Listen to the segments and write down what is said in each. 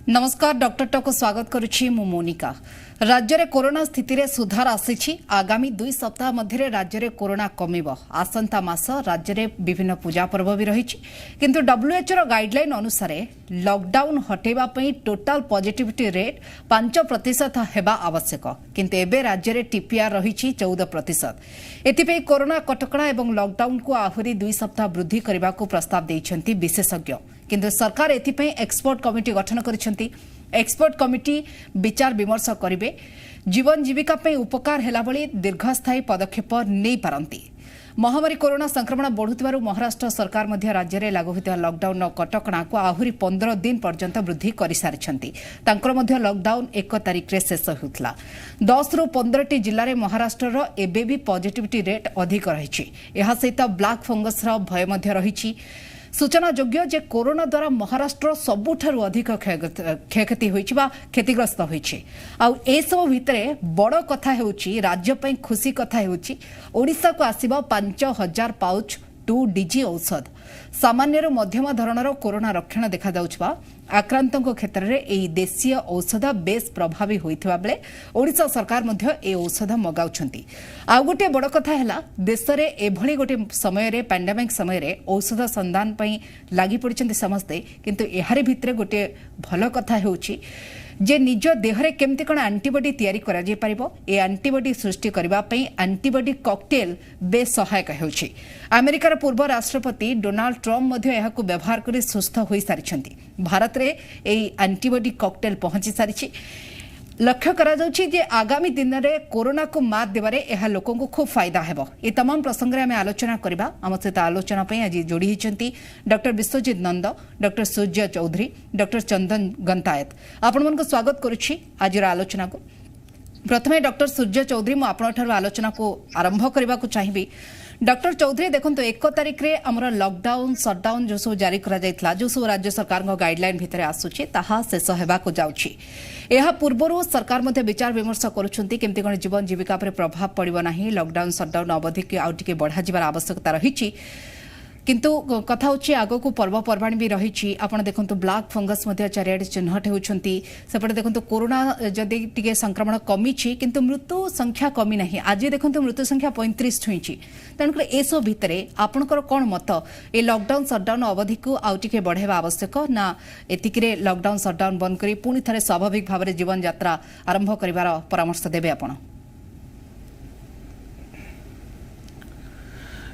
नमस्कार डॉक्टर टक स्वागत करुछि मु मोनिका। राज्य में कोरोना स्थिति रे सुधार आसी आगामी 2 सप्ताह मध्य राज्य में कोरोना कमिब। आसंता मास राज्य में विभिन्न पूजा पर्व भी रही किंतु WHO गाइडलाइन अनुसार लॉकडाउन हटेबा पई टोटाल पॉजिटिविटी रेट 5% हेबा आवश्यक किंतु एबे राज्य में टीपीआर रही 14%। एथिपई कोरोना कटकणा एवं लॉकडाउन को आहुरी 2 सप्ताह वृद्धि करने को प्रस्ताव देइछंती विशेषज्ञ किंतु सरकार एथिपई एक्सपर्ट कमिटी गठन करिसेंती। एक्सपर्ट कमिटी विचार विमर्श करिवे जीवन जीविका पे उपकार हेला भली दीर्घस्थायी पदक्षेप नहीं पारंती। महामारी कोरोना संक्रमण बढ़ुथिबारु महाराष्ट्र सरकार मध्य राज्य में लागू होता लॉकडाउन कटकणा को आहुरी 15 दिन पर्यंत वृद्धि कर सारिछंती। तांकर मध्य लॉकडाउन 1 तारिख रे शेष होतला। 10 रु 15 जिल्ला रे महाराष्ट्र एबे भी पॉजिटिविटी रेट अधिक रही। एहा सहित ब्लैक फंगस रा भय मध्य रही। सूचना योग्य जे कोरोना द्वारा महाराष्ट्र सबुठारु अधिक क्षयक्षति होइछि बा क्षतिग्रस्त होइछि। आ ए सब भितरे बड़ कथा हेउछि राज्य पई खुशी कथा हेउछि ओडिसा को आसीबा 5000 पाउच 2DG औषध। सामान्य मध्यम धरणर कोरोना रक्षण देखा जाउछबा आक्रांतों क्षेत्र में यह देशीय औषध बेस प्रभावी होइथिबा बेले ओडिशा सरकार मध्य ए औषध मगाउछंती। आ गोटे बड़ कथा हैला देश रे एभली गोटे समय रे पैंडेमिक समय रे औषध संधान पई लागि पड़िछंती समस्ते किंतु एहारे भितरे गोटे भल कथा हेउछि जे निज देहरे केमती कण एंटीबॉडी तैयारी करा जे परिबो ए एंटीबॉडी सृष्टि करबा पई एंटीबॉडी कॉकटेल बेस सहायक हेउछि। अमेरिकार पूर्व राष्ट्रपति डोनाल्ड ट्रम्प मध्य एहाकु व्यवहार करी सुस्थ होई सारिछंती। भारत रे एई एंटीबॉडी कॉकटेल पहुंची सारिछि। लक्ष्य करा जाउछि जे आगामी दिन में कोरोना को मात देबारे एहा लोकों को खूब फायदा हेबो। ए तमाम प्रसंग रे आमे आलोचना करबा। आम सहित आलोचना पई आज जोड़ी हिचंती डॉक्टर विश्वजीत नंद, डॉक्टर सूर्य चौधरी, डॉक्टर चंदन गंतायत। आपण मन को स्वागत करुछि आज आलोचना को। प्रथमे डॉक्टर सूर्य चौधरी मु आपण ठार आलोचना को आरंभ करबा को चाहिबी। डॉक्टर चौधरी देखंतो 1 तारिख रे हमर लॉकडाउन शटडाउन जो सब जारी करा जायतला जो सब राज्य सरकार गाइडलाइन भितरे आसुछि ताहा शेष हेबा को जाउछि। एहा पूर्वरु सरकार मध्ये विचार विमर्श करूछंती केमती कोन जीवन जीविका पर प्रभाव पड़िबो नाही लॉकडाउन शटडाउन अवधि के आउ टिके बढ़ा जिबार आवश्यकता रहिछि किंतु कथा होछि आगो को पर्वपर्वाणी भी रही। आपण देखंतु ब्लैक फंगस मध्ये चारियाडे चिन्हट होउछंती सेपटे देखंतु कोरोना जदि टिके संक्रमण कमी छि किंतु मृत्यु संख्या कमी नाही। आज देखंतु मृत्यु संख्या 35 छुईछि। तणकर एसो भितरे आपणकर कोन मत ए लॉकडाउन शटडाउन अवधि को आउ टिके बढ़ेबा आवश्यक ना एतिकिरे लॉकडाउन शटडाउन बंद करी पुनी थरे स्वाभाविक भाबरे जीवन यात्रा आरंभ करिवार परामर्श देबे आपण?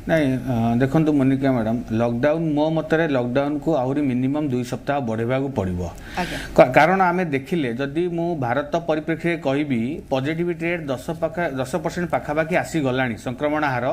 नहीं देखो मोनिका मैडम लॉकडाउन मो मतरे लॉकडाउन को आहरी मिनिमम 2 सप्ताह बढ़ेबा को पड़िबो। कारण आमे देखिले जदि मु भारत परिप्रेक्षी कहबी पॉजिटिविटी रेट 10% पाखापाखि आसी गलानी संक्रमण हार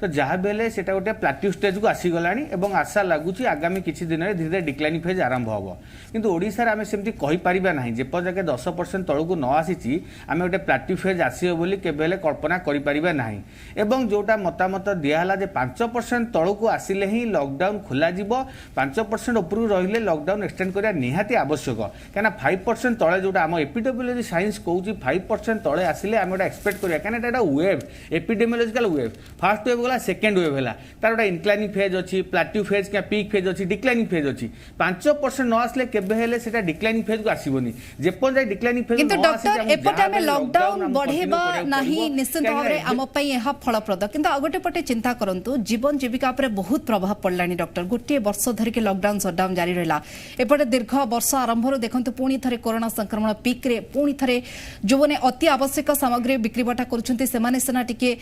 तो जहाँ बेले सेटा गोटे प्लाट्यू स्टेज को आसी गलानी एवं आशा लगुच आगामी किछि दिन में धीरे धीरे डिक्लाइनिंग फेज आरंभ हम किंतु ओडिसा रे आमे सेमती कहि परिबा नाही जेपरजाके 10% तळकु न आसीची आमे गोटे प्लाट्यू फेज आसीयो बोली केबेले कल्पना करि परिबा नाही। एवं जोटा मतामत दियाला जे 5% तळकु आसिले ही लॉकडाउन खोला जिवो 5% ऊपर रहिले लॉकडाउन एक्सटेंड करिया निहाती आवश्यक काना 5% तळे जोटा हम एपिडेमियोलॉजी साइंस कहूची 5% तळे आसिले हम गोटा एक्सपेक्ट करिया काना एटा wave epidemiological wave first wave गला सेकंड वेव हैला तार गोटा इनक्लाइनिंग फेज अछि प्लाट्यू फेज क्या पीक फेज अछि डिक्लाइनिंग फेज अछि 5% न आसले केबे हेले सेटा डिक्लाइनिंग फेज को आसीबोनी जेपन जाय डिक्लाइनिंग फेज किंतु डॉक्टर एपटे में लॉकडाउन बढ़ेबा नाही निश्चित भाबरे हम पई एहा फलप्रद किंतु आगोटे पटे चिंता करंतु जीवन जीविका पर बहुत प्रभाव पड़लानी। डॉक्टर गोटे वर्ष धरिके लॉकडाउन शटडाउन जारी रहा एपटे दीर्घ वर्ष आरंभ देखते पुणी थे कोरोना संक्रमण पिक रे पुणी थे जो मैंने अति आवश्यक सामग्री बिक्रीबटा करुँचे सीना टिके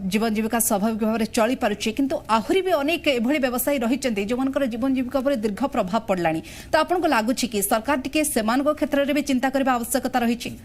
जीवन जीविका स्वाभाविक भाव में चली पारुचे किंतु आहरी भी अनेक एभली व्यवसायी रही जो मान जीवन जीविका पर दीर्घ प्रभाव पड़लानी तो आपको लगुच कि सरकार टिके सेमानक क्षेत्र में भी चिंता करने आवश्यकता रही?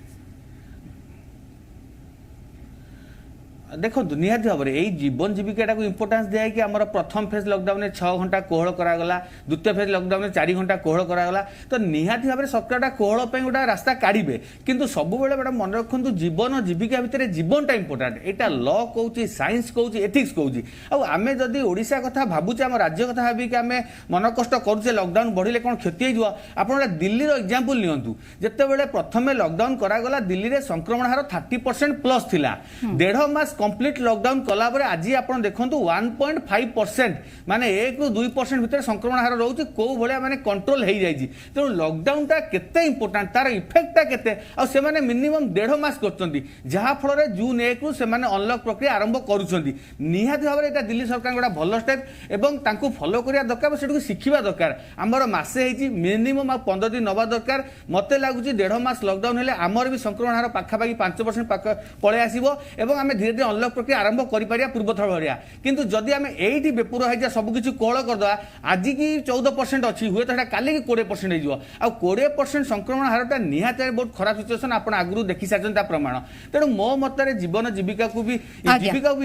देखो निहाती भाव में यही जीवन जीविका को इंपोर्टेंस दिया कि आम प्रथम फेज लॉकडाउन 6 घंटा कोहल करागला द्वितीय फेज लॉकडाउन 4 घंटा कोहल करागला तो निहाती भाव में सरकार कोहल गोटे रास्ता काढ़े किंतु सब बेले मैडम मन रखु जीवन जीविका भितर जीवनटा इंपोर्टाट एटा लॉ कहूँ साइंस कहूँ एथिक्स कहूँ आमे जदि ओडिशा कथा भावुचे आम राज्य कथा भाविक आम मन कष्ट करुचे लॉकडाउन बढ़िले कौन क्षति हो आप दिल्ली एग्जांपल नियंतु जिते बड़े प्रथमे लॉकडाउन करागला दिल्ली रे संक्रमण हार 30% प्लस थिला 1.5 मास कंप्लीट लॉकडाउन कला आज आप देखो 1.5% माने 1 ରୁ 2% भितर संक्रमण हार रोचे कौ भाया माने कंट्रोल हो जाए तेणु लॉकडाउनटा केते इंपोर्टेंट तार इफेक्टटा केते आ से माने मिनिमम 1.5 मास करछंती जहा फल जून 1 रु से माने अनलॉक प्रक्रिया आरंभ करूछंती निहाती भाव में दिल्ली सरकार गोटा भल स्टेप एवं तांको फॉलो करिया दरकार सेठू शिखिबा दरकार आमर मासे हेची मिनिमम 15 दिन नबा दरकार मते लागुची 1.5 मास लॉकडाउन हेले आमर भी संक्रमण हार पाखापाखि 5% पळे आसीबो एवं आमे धीरे धीरे अनलॉक प्रक्रिया आरंभ करि पारिया पूर्वथर भरिया किंतु जदि आमे एइठी बेपुर होइजा सब किछु कोळ करदवा आज की 14% अछि हुए तो काली की 20% हेजिवो आ 20% संक्रमण हारटा निहाते बहुत खराब सिचुएशन आपण आगुरु देखि साजनता प्रमाण तेणु मो मतरे जीवन जीविका को भी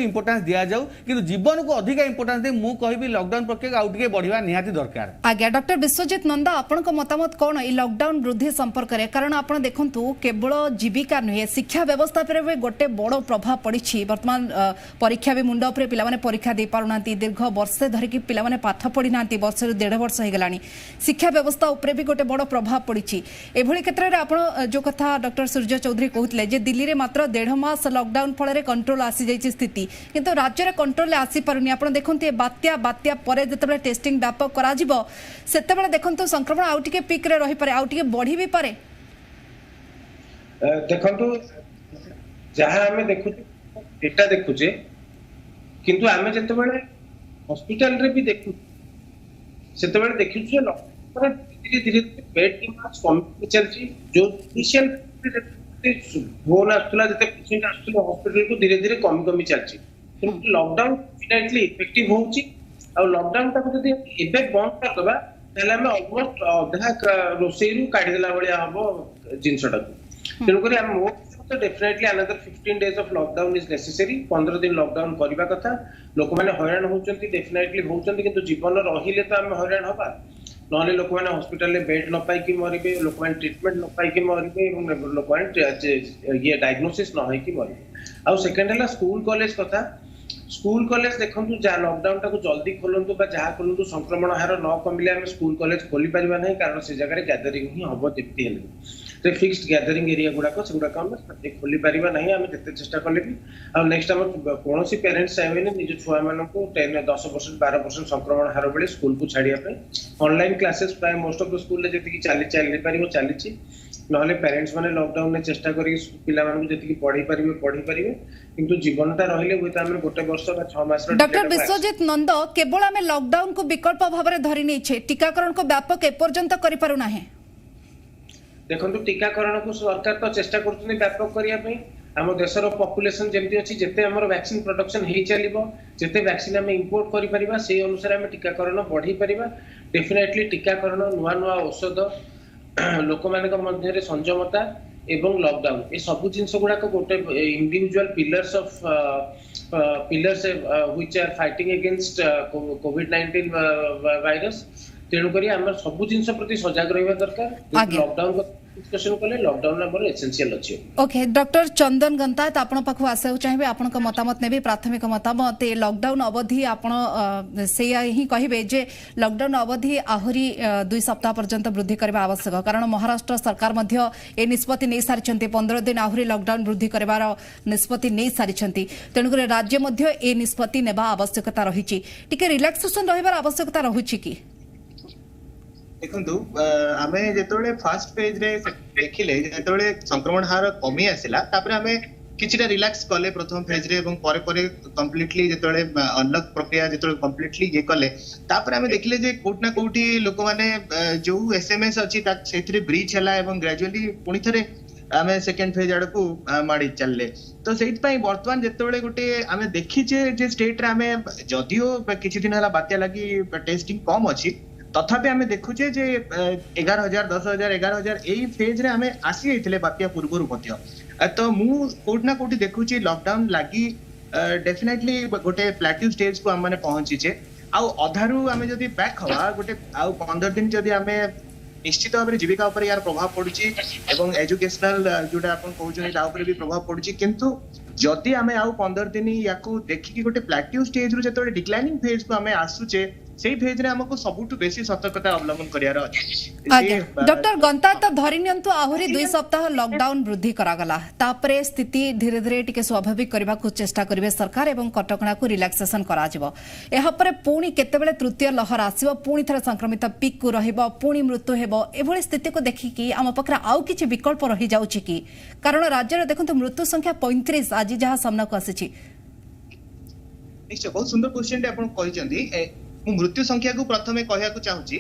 इंपोर्टेंस दिया जाऊ किंतु जीवन को अधिक इंपोर्टेंस दे मु कहबी लॉकडाउन प्रक्रिया आउ टिके बढ़िया निहाती दरकार। आज्ञा डॉक्टर विश्वजीत नंदा आपनक मतामत कोन ई लॉकडाउन वृद्धि संपर्क रे कारण आपण देखंतु केवल जीविका नुहे शिक्षा व्यवस्था पर भी गोटे बड़ प्रभाव पड़ी वर्तमान परीक्षा भी मुंड उपरे पिला माने परीक्षा दे पारुना दीर्घ वर्षे धरिकी पिला माने पाठ पढ़ी ना वर्ष 1.5 वर्ष हो गलानी शिक्षा व्यवस्था उपरे भी गोटे बड़ प्रभाव पड़ी एभली क्षेत्र में आपण जो कथा डॉक्टर सूर्य चौधरी कहते जे दिल्ली रे मात्र 1.5 मास लॉकडाउन फल कंट्रोल आसी जाइए स्थिति किंतु राज्य में कंट्रोल आसी पारुनी आपण देखंतु बात्या बात्या परे जतबे टेस्टिंग व्यापक करा जिवो सेतेबेले देखंतु संक्रमण आउ टिके पीक रे रही पारे आउ टिके बढ़ी भी पारे देखंतु जहाँ आमे देखु डेटा देखुचे किंतु आमे जतबेले हॉस्पिटल रे भी देखु सेतबेले देखुचे धीरे धीरे बेड की मास कम चलची जो इनिशियल फोन आस्तला जते पेशेंट आस्तला हॉस्पिटल को धीरे धीरे कम कमी चलची किंतु लॉकडाउन डेफिनेटली इफेक्टिव होउची और लॉकडाउन ता जदि एबे बंद कर दबा ताले हमें ऑलमोस्ट अधा रोसेरू काढी देला बळिया हबो जिंसटा तेणु करी हम तो definitely another 15 days of lockdown is necessary 15 दिन लॉकडाउन करबा कथा लोक माने हैरान होचंती डेफिनेटली होचंती किंतु जीवन रहिले तो हम हैरान होबा नहले लोक माने हॉस्पिटल ले बेड न पाई कि मरिबे लोक माने ट्रीटमेंट न पाई कि मरिबे एवं लोक माने ये डायग्नोसिस न होई कि मरिबे आ सेकंड हला स्कूल कॉलेज कथा स्कूल कॉलेज देखंतु जा लॉकडाउन टा को जल्दी खोलंतु बा जहा खोलंतु संक्रमण हार न कमिले हम स्कूल कॉलेज खोली परिबा नै कारण से जगह रे गैदरिंग ही हबो जेति हेले तो फिक्स्ड गैदरिंग एरिया गुडा को सेगुडा काम खोली परिबा नहीं आमे जते चेष्टा करले भी आ नेक्स्ट हम कोनोसी पेरेंट्स चाहेने निज छुआ मानन को 10% 12% संक्रमण हार बेले स्कूल को छाड़िया पे ऑनलाइन क्लासेस प्राय मोस्ट ऑफ द स्कूल ले जति की चली परिबो चलीची नहले पेरेंट्स माने लॉकडाउन में चेष्टा करी पिला मानन जति की पढ़ी परिबे किंतु जीवनटा रहिले होता हम गोटे वर्ष बा 6 मास डॉक्टर विश्वजीत नंद केवल हमें लॉकडाउन को विकल्प भाव में धरी नहीं छे टीकाकरण को व्यापक एपर्यंत करि पारु ना है देखंतु टीकाकरण को सरकार तो चेष्टा करछने व्यापक करिया पे हम देशर पॉपुलेशन जेमती अछि जेते हमर वैक्सीन प्रोडक्शन हे चलिबो जेते वैक्सीन हम इंपोर्ट करि परिबा से अनुसार हम टीकाकरण बढ़ी परिबा डेफिनेटली टीकाकरण नुआ नुआ औषध लोक मानक मध्य रे संयमता एवं लॉकडाउन ए सब जिंस गुडा को गोटे individual pillars of pillars which are fighting against कोविड-19 वायरस तेणु करी हमर सब जिंस प्रति सजग रहबा दरकार लॉकडाउन को डिस्कशन कले लॉकडाउन नंबर एसेंशियल अछि ओके डॉक्टर चंदन गंतायत आपण पाखु आसे चाहिबे आपण को मतामत नेबे प्राथमिक मतामत ए लॉकडाउन अवधि आपण से ही कहिबे जे लॉकडाउन अवधि आहुरी 2 सप्ताह पर्यंत वृद्धि करबा आवश्यक कारण महाराष्ट्र सरकार मध्य ए निष्पत्ति नै सारिछंती 15 दिन आहुरी लॉकडाउन वृद्धि करबार निष्पत्ति नै सारिछंती तेणु करे राज्य मध्य ए निष्पत्ति नेबा आवश्यकता रहिछि टिके रिलैक्सेशन रहबार आवश्यकता रहुछि की देखंतु आमे जेतोले फर्स्ट पेज रे देखिले जेतोले संक्रमण हार कमी आसिला तापर आमे किछिटा रिलैक्स कले प्रथम फेज रे एवं परे परे कंप्लीटली जेतोले अनलॉक प्रक्रिया जेतोले कंप्लीटली ये कले तापर आमे देखिले जे कोट ना कोठी लोक माने जो एसएमएस अछि ता सेथरे ब्रीच हला एवं ग्रेजुअली पुनी थरे आमे सेकंड फेज आड़ को माडी चलले तो सेइत पई वर्तमान जेतोले गोटे आमे देखि जे स्टेट रे आमे जदियो किछि दिन हला बात्या लागि टेस्टिंग कम अछि तथापि आमे देखुचे जे 11,000 10,000 11,000 एई फेज रे आमे आसी आइथिले बात्या पूर्वरु मध्य तो मु कोट ना कोठी देखुची लॉकडाउन लागि डेफिनेटली गोटे प्लेट्यू स्टेज को हम माने पहुंची छे आ अधारु आमे जदी बैक हवा गोटे आ 15 दिन जदी आमे निश्चित भाव में जीविका ऊपर यार प्रभाव पड़ुची एवं एजुकेशनल जोटा आपण कहउछन ता ऊपर भी प्रभाव पड़ुची किंतु जदी आमे आउ 15 दिन याकू देखि कि गोटे प्लेट्यू स्टेज रु जतोले डिक्लाइनिंग फेज को आमे आसुचे सेही फेज रे हमको सबुठु बेसी सतर्कता अवलंबन करियार अछि। डॉक्टर गंता तो धरि नियंतु आहुरी 2 सप्ताह लॉकडाउन वृद्धि करागला तापरे स्थिति धीरे धीरे टिके स्वाभाविक करबा को चेष्टा करिवे सरकार एवं कटकणा को रिलैक्सेशन करा जिवो। एहा परे पुणी केतेबेले तृतीय लहर आसीबो पुणी थरा संक्रमित पीक को रहिबो पुणी मृत्यु हेबो एभଳି स्थिति को देखि कि आम पकरा आउ किछि विकल्प रहि जाउछि कि कारण राज्य रे देखंतु मृत्यु संख्या 35 आज जहां सामना को आसीछि। निश्चय बहुत सुंदर क्वेश्चन टे आपण कहिसंती मृत्यु संख्या को प्रथमे कहया को चाहूची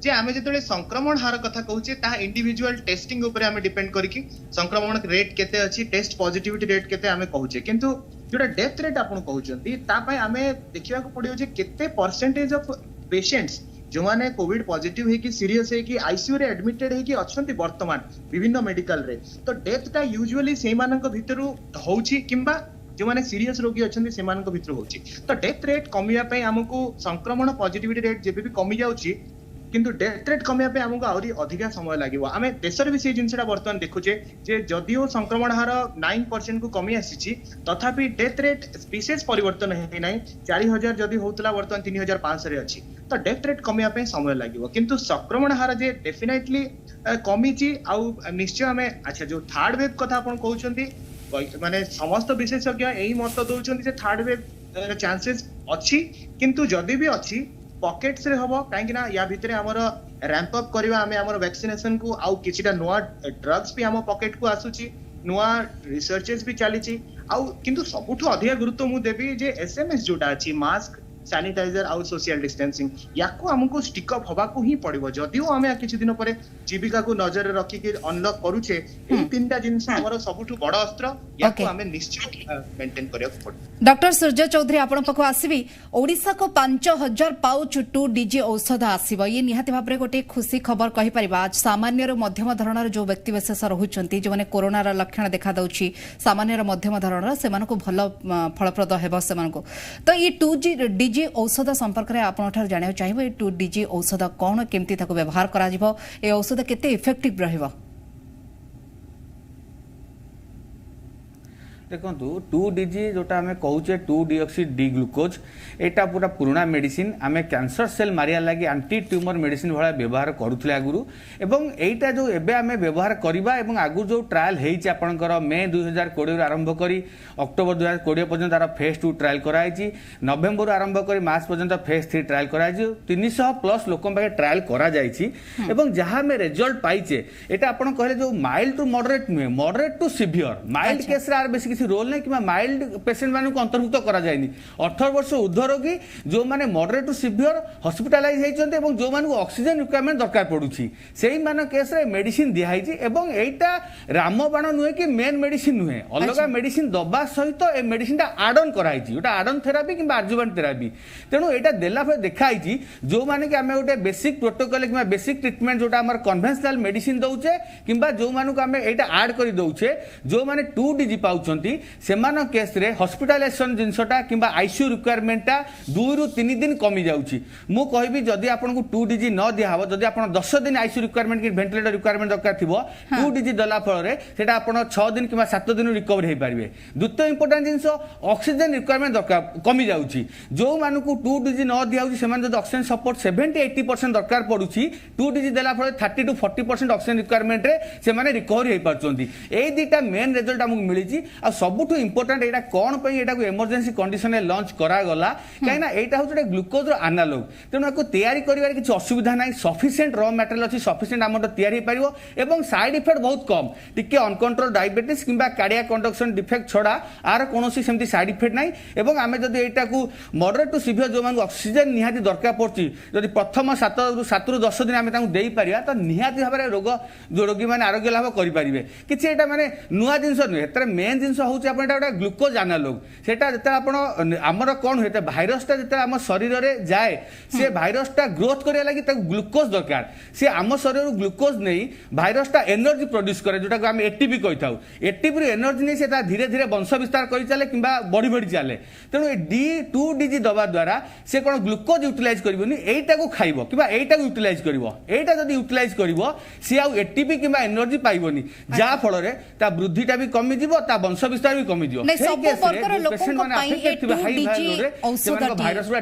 जे आमे जेतले संक्रमण हार कथा कहूचे ता इंडिविजुअल टेस्टिंग ऊपर आमे डिपेंड करिकि संक्रमण रेट केते अछि टेस्ट पॉजिटिविटी रेट केते आमे कहूचे किंतु जोटा डेथ रेट आपण कहउचंती ता पय आमे देखिया को पडियो जे केते परसेंटेज ऑफ पेशेंट्स जो माने कोविड पॉजिटिव है कि सीरियस है कि आईसीयू रे एडमिटेड है कि अछंती वर्तमान विभिन्न मेडिकल रे तो डेथ ता यूजुअली सेही मानक भितरु होउची किंबा जो माने सीरियस रोगी अछंती से मानक भितर होउची तो डेथ रेट कमिया पे हमको संक्रमण पॉजिटिविटी रेट जेबे भी कमी जाउची किंतु डेथ रेट कमिया पे हमको आउरी अधिका समय लागिवो। आमे देशर भी से जिनसटा वर्तमान देखुचे जे जदियो संक्रमण हार 9% को कमी आसीची तथापि डेथ रेट स्पीसीज परिवर्तन हे नै 4000 जदी होतला वर्तमान 3500 रे अछि तो डेथ रेट कमिया पे समय लागिवो किंतु संक्रमण हार जे डेफिनेटली कमीची आउ निश्चय हमें अच्छा जो थर्ड वेव कथा आपण कहउचंती माने समस्त विशेषज्ञ यही मत दउचंती जे थर्ड वेव चांसेस अछि किंतु जदी भी अछि पॉकेट्स रे हबो काहे ना या भितरे हमर रैंप अप करबा हमें हमर वैक्सीनेशन को आउ किछिटा नोआ ड्रग्स भी हम पॉकेट को आसुची नोआ रिसर्चेस भी चलीची आउ किंतु सबुठु अधिक गुरुत्व मु देबी जे एसएमएस जोटा अछि मास्क सैनिटाइजर आउ सोशल डिस्टेंसिंग याको हमको स्टिक अप हवा को ही पड़िबो जदियो हमें किछि दिन परे जीविका को नजर रे रखी के अनलॉक करूचे ए तीनटा जिंस हमर सबुठु बड़ अस्त्र याको हमें निश्चित मेंटेन करिया पड़ो। डॉक्टर सूर्य चौधरी आपण पखो आसीबी ओडिसा को 5000 पाउच 2 डीजी औषध आसीबो ये निहाती भाबरे गोटे खुशी खबर कहि परिबा। आज सामान्य रो मध्यम धरणर जो व्यक्ति विशेष रहुचंती जो माने कोरोना रा लक्षण देखा दउची सामान्य रो मध्यम धरणर से मानको भलो फलप्रद हेबो से मानको तो ये 2 डीजी औषध संपर्क रे आपण ठार जानियो चाहिबो 2 डीजी औषध कोन केमती ताको व्यवहार करा जिवो ए औषध केते इफेक्टिव रहिबो। देखो 2DG जोटा आम कहूचे 2-डीऑक्सी डी ग्लूकोज एटा पूरा पुराना मेडिसिन आम कैंसर सेल मारिया लगी एंटी ट्यूमर मेडिसिन भाया व्यवहार करूले आगुरी एवं एटा जो एबे आम व्यवहार करवा एवं आगु जो ट्रायल होती आपंकर मे 2020 आरंभ कर अक्टोबर 2020 पर्यंत तार फेज 2 ट्रायल कराई नवेम्बर आरंभ कर मार्च पर्यंत फेज 3 ट्रायल कराई 300+ लोक ट्रायल करा जहाँ आम रिजल्ट पाइचे एटा आपन कहले जो माइल्ड टू मॉडरेट नुहे moderate to severe mild case रे आर बेसी रोल नहीं कि माइल्ड पेशेंट मानक अंतर्भुक्त करा जायनि 18 वर्ष ऊर्ध्व रोगी जो माने मॉडरेट टू सीवियर हॉस्पिटलाइज होइचंते एवं जो मानक ऑक्सीजन रिक्वायरमेंट दरकार पडुछि सेही मान केस रे मेडिसिन दिया हिछि एवं एटा रामबाण नुहे कि मेन मेडिसिन नुहे अलगा मेडिसिन दबा सहित ए मेडिसिन एड ऑन करा हिछि ओटा एड ऑन थेरापी कि एडजुवेंट थेरापी तेणु एटा देला पर देखा हिछि जो माने कि आमे ओटे बेसिक प्रोटोकॉल कि बेसिक ट्रीटमेंट जोटा हमर कन्वेंशनल मेडिसिन दउचे किंबा जो मानक आमे एटा ऐड करि दउचे जो माने 2DG पाउचंती सेमान केस रे हॉस्पिटलाइजेशन जिनसटा किंबा आईसीयू रिक्वायरमेंटा 2 रु 3 दिन कमी जाउची मु कहबी जदी आपन को 2DG न दिया हबो जदी आपन 10 दिन आईसीयू रिक्वायरमेंट कि वेंटिलेटर रिक्वायरमेंट दरकार थिबो 2DG दला फल रे सेटा आपन 6 दिन किंबा 7 दिन रिकवर हे पारिबे। द्वितीय इंपोर्टेंट जिंस ऑक्सीजन रिक्वायरमेंट दरकार कमी जाउची जो मानकु 2DG न दिया होची सेमान जदी ऑक्सीजन सपोर्ट 70-80% दरकार पडुची 2DG दला फल 30 to 40% ऑक्सीजन रिक्वायरमेंट रे से माने रिकवर हे पारचोंती ए दीटा मेन रिजल्ट हमकु मिलिची आ सबुठु इंपोर्टेंट एटा कोन पई एटा को इमरजेंसी कंडीशन में लॉन्च करा गला काइना एटा होचे ग्लूकोज रो एनालॉग तेनु एको तयारी करिवार किछ असुविधा नाही सफिशिएंट रॉ मटेरियल अछि सफिशिएंट अमाउंट तयारी हे परिवो एवं साइड इफेक्ट बहुत कम टिके अनकंट्रोल डायबिटीज किंबा कार्डियक कंडक्शन डिफेक्ट छडा आर कोनोसी सेमती साइड इफेक्ट नाही एवं आमे जदी एटा को मॉडरेट टू सीवियर जो मान ऑक्सीजन निहाती दरकार पड़ची जदी प्रथम 7 रु 10 दिन आमे तांको देई परिया त निहाती भाबरे रोग जो रोगी माने आरोग्य लाभ करि परिबे किछ एटा माने नुवा जिंस नुहे एतरे मेन जिंस होउची आपण एटा ग्लूकोज एनालॉग सेटा जते आपण हमर कोन होते भाइरस ता जते हम शरीर रे जाए से भाइरस ता ग्रोथ करिया लागि त ग्लूकोज दरकार से हम शरीर रो ग्लूकोज नै भाइरस ता एनर्जी प्रोड्यूस करे जोटा को हम एटीपी कहिताउ एटीपी रो एनर्जी नै से ता धीरे धीरे वंश विस्तार करि चले किबा बड़ी बड़ी चले तेनु ए 2DG दबा द्वारा से कोन ग्लूकोज यूटिलाइज करबोनी एटा को खाइबो किबा एटा को यूटिलाइज करबो एटा जदी यूटिलाइज करबो से आ एटीपी किबा एनर्जी पाइबोनी जा फल रे ता वृद्धिटा भी कमी जिवो ता वंश विस्तार भी कमी दियो नै सब वर्गर लोकन को पई ए 2DG औषध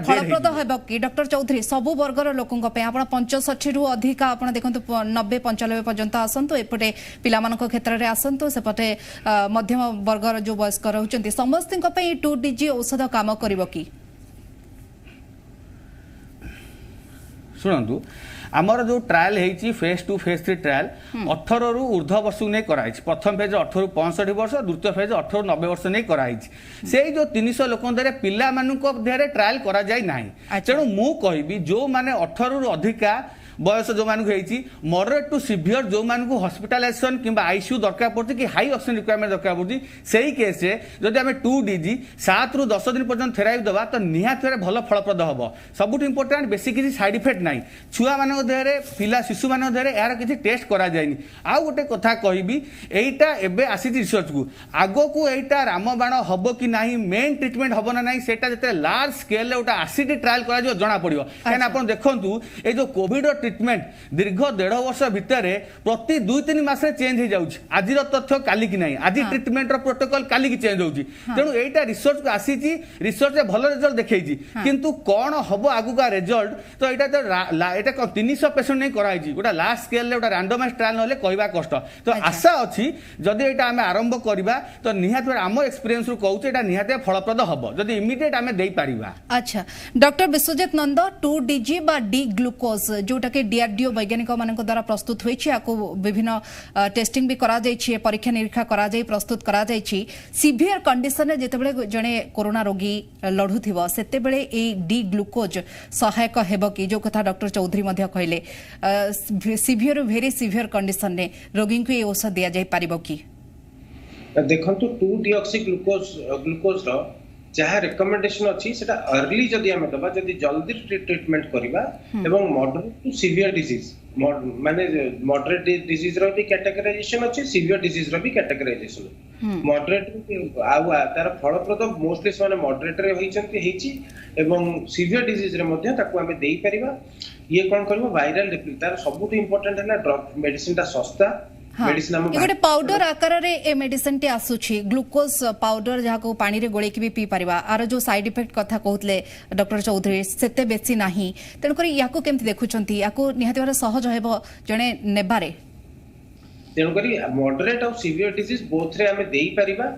फलप्रद हेबो कि डॉक्टर चौधरी सब वर्गर लोकन को पई आपण 65 रु अधिक आपण देखंतु 90 95 पर्यंत आसंतु एपटे पिला मानक क्षेत्र रे आसंतु सेपटे मध्यम वर्गर जो वयस्क रहउचंती समस्त को पई 2DG औषध काम करिवो कि शुणु आमर जो ट्रायल है फेज 2 फेज 3 ट्रायल 18 रु ऊर्ध्व वर्ष नहीं कराई प्रथम फेज 18 रु 65 वर्ष द्वितीय फेज 18 रु 90 वर्ष नहीं कराई से जो 300 लोक पिला देहरे ट्रायल करा जाय नाही तेणु मु कहबी जो माने 18 रु अधिका बयस जो मानक मॉडरेट टू सिवियर जो मानक हॉस्पिटलाइजेशन किंबा आईसीयू दरकार पड़ती कि हाई ऑक्सीजन रिक्वायरमेंट दरकार पड़ती सही केस रे जदि आम 2DG 7 रु 10 दिन पर्यंत थेरापी दबा तो निहात भल फलप्रद हम सबुठ इंपोर्टाट बेसी किसी साइड इफेक्ट ना छुआ मान देहरे पिला शिशु मान देहरे यार किसी टेस्ट करा जायनि आउ गोटे कथा कहबी एटा एबे आसी रिसर्च को आगो को एटा रामबाण हबो कि नाही मेन ट्रीटमेंट हबो ना नाही सेटा जते लार्ज स्केल रे ओटा आसीटी ट्रायल करा जो जना पड़ियो कान आपण देखंतु ए जो कोविड ट्रीटमेंट दीर्घ 1.5 वर्ष भितर प्रति 2-3 मास चेंज हो जाउछि आज तथ्य काली की नहीं आज ट्रीटमेंट प्रोटोकॉल काली की चेंज होउछि तेणु एटा रिसर्च को आसीछि रिसर्च रे भल रिजल्ट देखैछि किंतु कोन हबो आगु का रिजल्ट तो एटा तो एटा 300 पेशेंट नहीं कराइछि गोटा लार्ज स्केल रे ओटा रैंडमाइज ट्रायल नले कहबा कष्ट तो आशा अछि जदि एटा आमे आरंभ करबा तो निहात आम एक्सपीरियंस रु कहउछि एटा निहात फलप्रद हबो जदि इमीडिएट आमे देई परिबा। अच्छा डॉक्टर विश्वजित नंद 2DG बा डी ग्लूकोज जोटा के डीआरडीओ वैज्ञानिक मान द्वारा प्रस्तुत होइछि आको विभिन्न टेस्टिंग भी करा जाइछि परीक्षा निरीक्षा करा जाई प्रस्तुत करा जाइछि सीवियर कंडीशन रे जेतेबेले जणे कोरोना रोगी लढुथिबो सेतेबेले ए डी ग्लूकोज सहायक हेबो कि जो कथा डॉक्टर चौधरी मध्ये कहले सीवियर वेरी सीवियर कंडीशन रे रोगी को ए औषध दिया जाई परिबो कि देखंतु 2-डीऑक्सी ग्लूकोज रो जहाँ रिकमेंडेशन अच्छी सेटा अर्ली जदि आमे दबा जदि जल्दी ट्रीटमेंट करिबा एवं मॉडरेट टू सीवियर डिजीज माने मॉडरेट डिजीज रो भी कैटेगराइजेशन अच्छी सीवियर डिजीज रो भी कैटेगराइजेशन मॉडरेट आउ तार फलप्रद मोस्टली माने मॉडरेट रे होइचंती हेची एवं सीवियर डिजीज रे मध्ये ताकू आमे देई परिबा ये कोन करबो वायरल रिप्लिक तार सबुठ इंपोर्टेंट है ड्रग मेडिसिन ता सस्ता गोटे पाउडर आकार रे ए मेडिसिन टी आसुछि ग्लूकोज पाउडर जहाँ को पानी रे गोले की भी पी परिबा आर जो साइड इफेक्ट कथा कहतले डॉक्टर चौधरी सेते बेसी नाही तेन करी याको केमति देखुछंती याको निहाती भारे सहज हेबो जणे नेबारे तेन करी मॉडरेट और सीवियर डिजीज बोथ रे हमें देई परिबा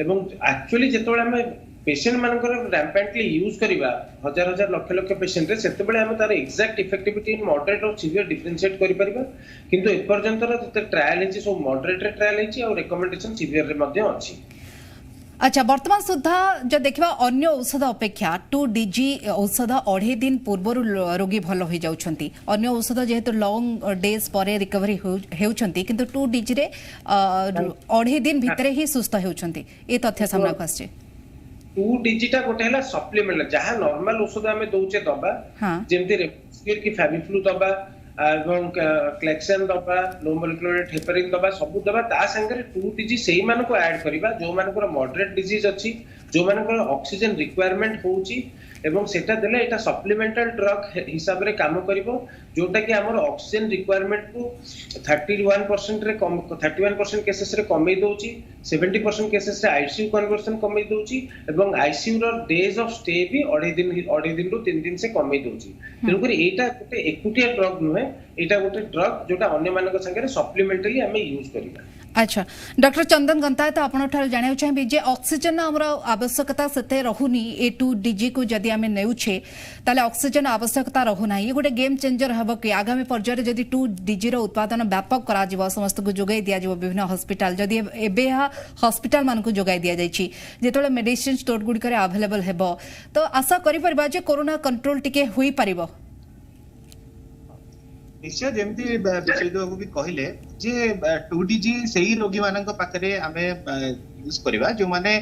एवं एक्चुअली जेतोळे हमें पेशेंट मानकर रैम्पेंटली यूज करिबा हजार हजार लक्ष लक्ष पेशेंट रे सेते बेले हम तार एग्जैक्ट इफेक्टिविटी इन मॉडरेट और सीवियर डिफरेंशिएट करि परिबा किंतु ए पर्यंत जते ट्रायल हेछि सो मॉडरेट रे ट्रायल हेछि और रिकमेंडेशन सीवियर रे मध्ये अछि। अच्छा वर्तमान सुधा जो देखा अन्य औषध अपेक्षा 2DG औषध 2.5 दिन पूर्व रोगी भल हो जाउछंती अन्य औषध जेहेतु लॉन्ग डेज पर रिकवरी हेउछंती किंतु 2DG रे 2.5 दिन भितर ही सुस्थ हेउछंती ए तथ्य सामना को आछे 2DG टा गोटे हला सप्लीमेंट जहां नॉर्मल औषध हमें दउचे दबा जेमति रेमडेसिविर की फेविफ्लू दबा एवं क्लेक्सन दबा लो मोलिक्युलर हेपारिन दबा सब दबा ता संगे 2DG सेही मान को ऐड करिबा जो मान को मॉडरेट डिजीज अछि जो मान को ऑक्सीजन रिक्वायरमेंट होउची एवं सेटा देले एटा सप्लीमेंटल ड्रग हिसाब रे काम करिवो जोटा कि हमर ऑक्सीजन रिक्वायरमेंट को 31% रे 31% केसेस रे कमै दोची 70% केसेस रे आईसीयू कन्वर्जन कमै दोची एवं आईसीयू रो डेज ऑफ स्टे भी 2.5 दिन रु 3 दिन से कमै दोची तेनु करी एटा गोटे एकुटिया ड्रग नुहे एटा गोटे ड्रग जोटा अन्य मानक संगे सप्लीमेंटली हमें यूज करिबा। अच्छा डॉक्टर चंदन गंता तो आपण ठार जानियो चाहिबे जे ऑक्सीजन हमर आवश्यकता सेते रहुनी ए 2DG को जदी हमें नेउछे ताले ऑक्सीजन आवश्यकता रहुना ये गोटे गेम चेंजर हबो कि आगामी पर्याय जदी 2DG रो उत्पादन व्यापक करा जिवो समस्त को जोगाई दिया जिवो विभिन्न हॉस्पिटल जदी एबे हॉस्पिटल मान को जोगाई दिया जायछि जेतोले मेडिसिन स्टोर गुडी करे अवेलेबल हेबो तो आशा करि परबा जे कोरोना कंट्रोल टिके होई परिबो निश्चय जमती विषय बाबू भी कहले जे 2DG सही रोगी मानक पाखरे आमे यूज करबा जो माने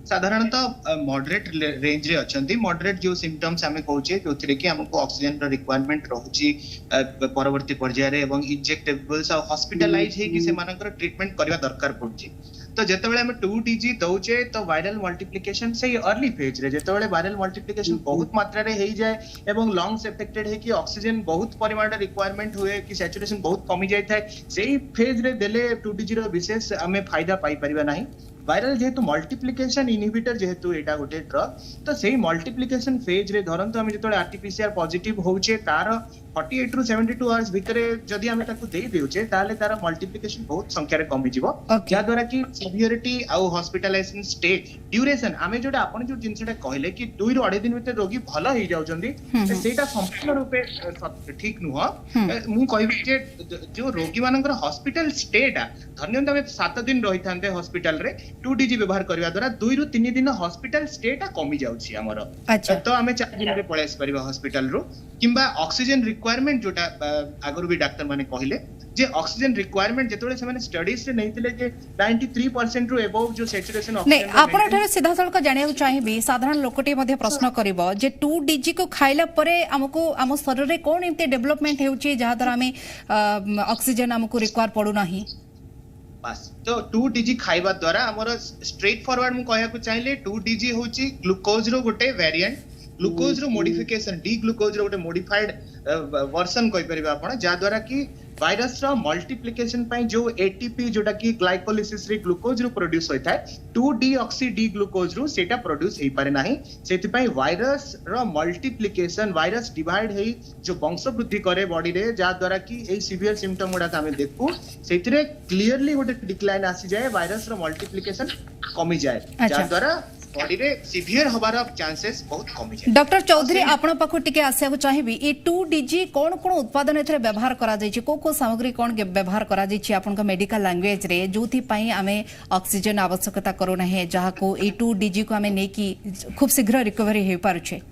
साधारणतः मॉडरेट रेंज रे अछंती मॉडरेट जो सिम्पटम्स आमे कहूचे जोथिरे कि हमको ऑक्सीजन रो रिक्वायरमेंट रहउची परवर्ती पर्याय रे एवं इंजेक्टेबल्स और हॉस्पिटलाइज हे कि से मानकर ट्रीटमेंट करबा दरकार पड़ची तो जेतेबेले हम 2DG दउचे तो वायरल मल्टीप्लिकेशन से अर्ली फेज रे जेतेबेले वायरल मल्टीप्लिकेशन बहुत मात्रा रे हेई जाय एवं लंग्स अफेक्टेड है कि ऑक्सीजन बहुत परिमाण रे रिक्वायरमेंट हुए कि सैचुरेशन बहुत कमी जाय थाए सेही फेज रे देले 2DG रो विशेष हमें फायदा पाई परिबा नाही भाइरल जेहेतु मल्टीप्लिकेशन इनहिबिटर जेहेतु एटा गोटे ड्रग तो सेही मल्टीप्लिकेशन फेज रे धरंतु हम जेतोले आरटीपीसीआर पॉजिटिव होउचे तार 48 रु 72 आवर्स भितरे जदि हम ताकू देई देउचे ताले तार मल्टीप्लिकेशन बहुत संख्या रे कमी जिवो जा द्वारा कि सिवियरिटी आ हॉस्पिटलाइजेशन स्टे ड्यूरेशन आमे जोटा आपण जो जिनसटा कहले कि 2 रु 2.5 दिन भितर रोगी भलो होई जाउचंदी सेटा संपूर्ण रूपे ठीक नुह मु कहबी जे जो रोगी मानकर हॉस्पिटल स्टेटा धन्यवाद हम 7 दिन रही थांते हॉस्पिटल रे 2DG व्यवहार करबा द्वारा 2 रु 3 दिन हॉस्पिटल स्टेटा कमी जाउची हमर तो हमें 4 दिन रे पळेस परिबा हॉस्पिटल रो किंबा ऑक्सीजन रिक्वायरमेंट जोटा आगरु भी डॉक्टर माने कहिले जे ऑक्सीजन रिक्वायरमेंट जेतोले से माने स्टडीज रे नैतिले जे 93% रो अबव जो सैचुरेशन ऑक्सीजन नहीं आपण ठरे सीधा सळक जानिया चाहिबी साधारण लोकटी मध्ये प्रश्न करबो जे 2DG को खाइला परे हमको हम शरीर रे कोन एते डेवलपमेंट हेउची जहा द्वारा हमें ऑक्सीजन हमको रिक्वायर पडू नाही बस तो 2DG खाइबा द्वारा हमर स्ट्रेट फॉरवर्ड मु कहया को चाहिले 2DG होची ग्लूकोज रो गोटे वेरिएंट ग्लूकोज रो मॉडिफिकेशन डी ग्लूकोज रो गोटे मॉडिफाइड वर्जन कहि परिबा आपण जा द्वारा कि वायरस रो मल्टीप्लिकेशन पई जो एटीपी जोटा कि ग्लाइकोलिसिस रे ग्लूकोज रो प्रोड्यूस होय थाए 2-deoxy डी ग्लूकोज रो सेटा प्रोड्यूस हेई पारे नाही सेति पई वायरस रो मल्टीप्लिकेशन वायरस डिवाइड हेई जो वंश वृद्धि करे बॉडी रे जा द्वारा कि ए सीवियर सिम्पटम गुडा हमें देखू सेति रे क्लियरली गोटे डिक्लाइन आसी जाए वायरस रो मल्टीप्लिकेशन कमी जाए जा द्वारा बॉडी रे सीवियर होबार चांसेस बहुत कमी जाए डॉक्टर चौधरी आपण पाखु टिके आसिया को चाहिबी ए 2DG कोन कोन उत्पादन एथरे व्यवहार करा जायछि को सामग्री कोन व्यवहार करा जायछि आपण का मेडिकल लैंग्वेज रे जोथि पई हमें ऑक्सीजन आवश्यकता करो नाही जहा को ए 2DG को हमें नै कि खूब शीघ्र रिकवरी हे पारुछे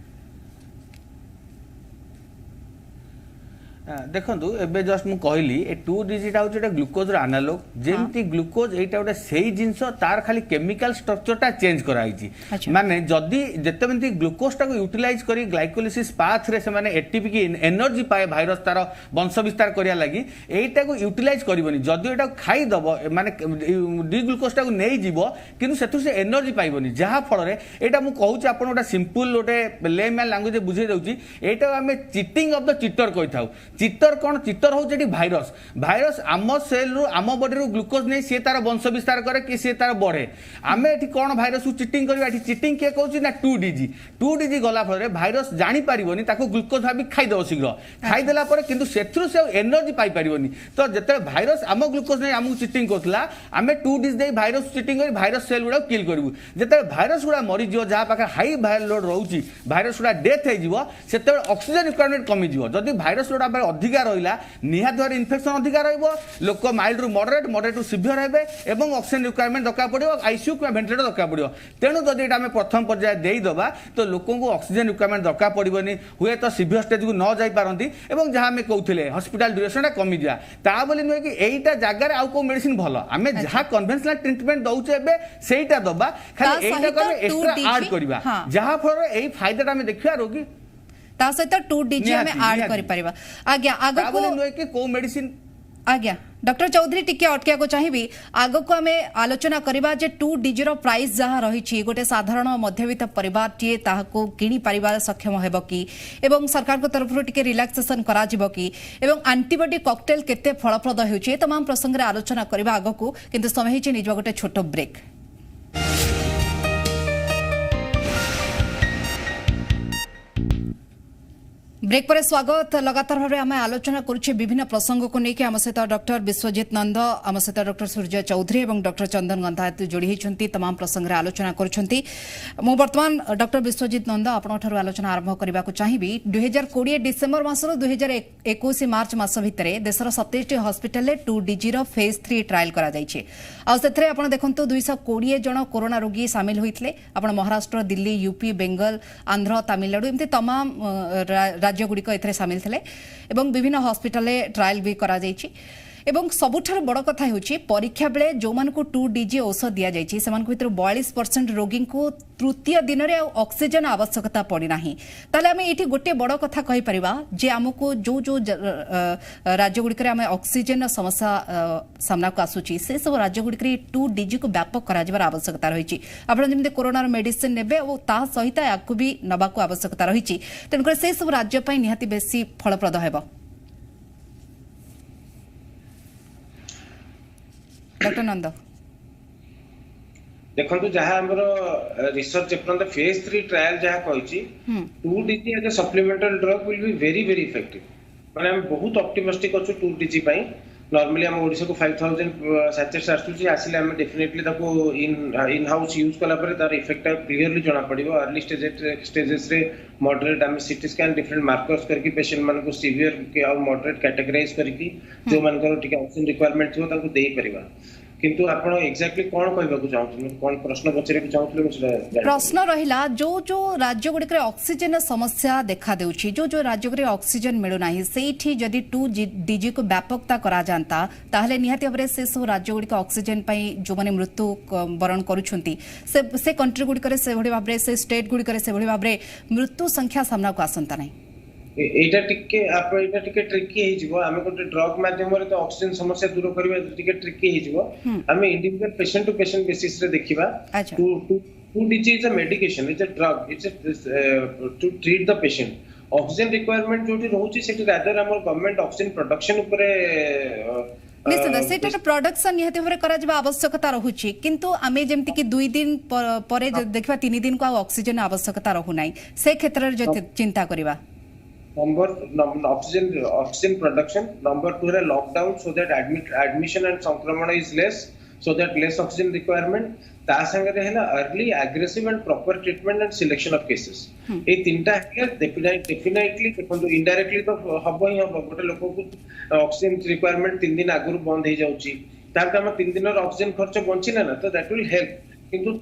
देखंतु एबे जस्ट मु कहली ए 2DG टा होचे ग्लूकोज रो एनालॉग जेमति ग्लूकोज एटा गोटे सेही जिंस तार खाली केमिकल स्ट्रक्चर टा चेंज कराइछि माने जदी जेतेबेंति ग्लूकोज टा को यूटिलाइज करी ग्लाइकोलिसिस पाथ रे से माने एटीपी की एनर्जी पाए भाइरस तार वंश विस्तार करिया लागि एटा को यूटिलाइज करबनी जदी एटा खाई दबो माने डी ग्लूकोज टा को नै जीवो किंतु सेतु से एनर्जी पाइबनी जहा फल रे एटा मु कहूची आपण गोटा सिंपल गोटे लेमैन लैंग्वेज बुझे दउची एटा हमें चीटिंग ऑफ द चीटर कहिथाउ चित्तर कौन चित्तर हूँ भाइरस भाइरस आम सेल रु आम बॉडी रु ग्लूकोज नहीं सी तार वंश विस्तार करे कि सी तार बढ़े आम एटी कौन भाइरस को चिटिंग करबा एटी चिटिंग किए कहूँ ना 2DG गला फल भाइरस जानी पारिबनी ताको ग्लूकोज भाबी खाइदेव शीघ्र खाइदेला पर किंतु सेथुरु से एनर्जी पाई पारिबनी तो जते भाइरस आम ग्लूकोज नहीं आमको चिटिंग करथला आम 2DG दे भाइरस चिटिंग कर भाइरस सेल गुडा किल करबू जते भाइरस गुडा मरी जिवो जहा पाखे हाई वायरल लोड रहउची भाइरस गुडा डेथ हे जिवो सेते ऑक्सीजन रिक्वायरमेंट कमी जिवो जदी भाइरस गुडा अधिका रहिला निहात द्वारा इन्फेक्शन अधिका रहइबो लोक माइल्ड रु मॉडरेट टू सिवियर हेबे एवं ऑक्सीजन रिक्वायरमेंट दरकार पड़िबो आईसीयू का वेंटिलेटर दरकार पड़िबो तेणु जदि एटा हम प्रथम पर्याय देई दबा तो लोकों को ऑक्सीजन रिक्वायरमेंट दरकार पड़िबोनी हुए तो सिवियर स्टेज को न जाई पारंती एवं जहां हम कहउथिले हॉस्पिटल ड्यूरेशन कमी जा ता बोली नुए कि एटा जगह आउ को मेडिसिन भलो हमें जहां कन्वेंशनल ट्रीटमेंट दउचे एबे सेटा दबा खाली एटा को एक्स्ट्रा ऐड करबा जहां फर एई फायदा हम देखिया रोगी ता सहित 2DG हमें ऐड करि परिबा आज्ञा आगो को नुए कि को मेडिसिन आज्ञा डॉक्टर चौधरी टिके अटकिया को चाहिबी आगो को हमें आलोचना करबा जे 2DG रो प्राइस जहा रही छी गोटे साधारण मध्यवित्त परिवार टिए ताहाको किनी परिवार सक्षम हेबो की एवं सरकार को तरफ टिके रिलैक्सेशन करा जिवो की एवं एंटीबॉडी कॉकटेल केते फलप्रद हेउची तमाम प्रसंग रे आलोचना करबा आगो को किंतु समय हिची निजवा गोटे छोटो ब्रेक ब्रेक पर स्वागत लगातार भाव आम आलोचना करुचे विभिन्न प्रसंग को लेकिन आम सहित डॉक्टर विश्वजित नंद आम सहित डॉक्टर सूर्य चौधरी और डॉक्टर चंदन गंधायत जोड़ी होती तमाम प्रसंग आलोचना करुछंती मु वर्तमान डॉक्टर विश्वजित नंद आपनठु आलोचना आरंभ करने को चाहिए 2020 डिसेम्बर मासर 2021 मार्च मास भितर देशर 27 हॉस्पिटल 2DG रो फेज 3 ट्रायल करा जायछि आ सेथरे आपण देखंतु 220 जन कोरोना रोगी शामिल होइतले आपण महाराष्ट्र दिल्ली यूपी बेंगल आंध्र तमिलनाडु एमती तमाम राज्य गुड़िक एथरे शामिल थे एवं विभिन्न हॉस्पिटल ट्रायल भी करा जायछि एवं सबुठार बड़ कथा होछि परीक्षा बेले जो मान को 2DG औषध दिया जायछि समान को भितर 42% रोगी को तृतीय दिन रे ऑक्सीजन आवश्यकता पड़ी नाही ताले हमें एठी गोटे बड़ कथा कहि परिबा जे हमको जो जो राज्य गुड़िक रे हमें ऑक्सीजन समस्या सामना को आसुछि से सब राज्य गुड़िक रे 2DG को व्यापक करा जबार आवश्यकता रहिछि आपण जेमते कोरोना रो मेडिसिन नेबे ओ ता सहित याकु भी नबा को आवश्यकता रहिछि तेनकर से सब राज्य पई निहाती बेसी फलप्रद हेबो डॉक्टर नंद देखो जहाँ आमर रिसर्च एपर्यंत फेज 3 ट्रायल जहाँ कही 2DG as a supplemental drug will be very very effective माने हम बहुत ऑप्टिमिस्टिक अच्छु 2DG पई नॉर्मली हम ओडिशा को 5000 सैचेट्स आसुची आसिले हम डेफिनेटली ताको इन हाउस यूज कला परे तार इफेक्ट क्लियरली जଣା पड़िबो अर्ली स्टेजेस रे मॉडरेट हम सीटी स्कैन डिफरेंट मार्कर्स करके पेशेंट मान को सीवियर के और मॉडरेट कैटेगराइज करके जो मान को टिके ऑक्सीजन रिक्वायरमेंट थियो ताको देई परिबा किंतु आपण एक्जेक्टली कोन कहबाकू चाहथुन कोन प्रश्न पचरे चाहथुले मुझे प्रश्न रहिला जो जो राज्य गुडी करे ऑक्सीजन समस्या देखा देउची जो जो राज्य करे ऑक्सीजन मिलु नाही सेठी जदी 2DG को व्यापकता करा जानता ताहले निहाती हमरे से सब राज्य गुडी का ऑक्सीजन पई जो माने मृत्यु वरण करूछंती से कंट्री गुडी करे से भडी भाबरे से स्टेट गुडी करे से भडी भाबरे मृत्यु संख्या सामना को आसंता नाही एटा टिके आप एटा टिके ट्रिकी हे जिवो हमें कोटे ड्रग माध्यम रे तो ऑक्सीजन समस्या दूर करबा टिके ट्रिकी हे जिवो हमें individual patient to patient basis रे देखिबा 2DG is a medication is a drug it's to treat the patient oxygen requirement जोटी रहउची सेठी रादर हमर गवर्नमेंट ऑक्सीजन प्रोडक्शन ऊपर निश्चित सेटा प्रोडक्शन निहाती भाबरे करा जिबा आवश्यकता रहुची किंतु आमे जेमति कि 2 दिन परे देखबा 3 दिन को ऑक्सीजन आवश्यकता रहु नाही से क्षेत्र रे चिंता करिबा number oxygen production number 2 है lockdown so that admission and संक्रमण is less so that less oxygen requirement ता संगे रहला early aggressive and proper treatment and selection of cases ए तीनटा है डेफिनेटली देखो इनडायरेक्टली तो हबो ही हबो गोटे लोक को ऑक्सीजन रिक्वायरमेंट 3 दिन आगु बंद हे जाउची तार हम 3 दिन ऑक्सीजन खर्च बंचिला ना तो दैट विल हेल्प किंतु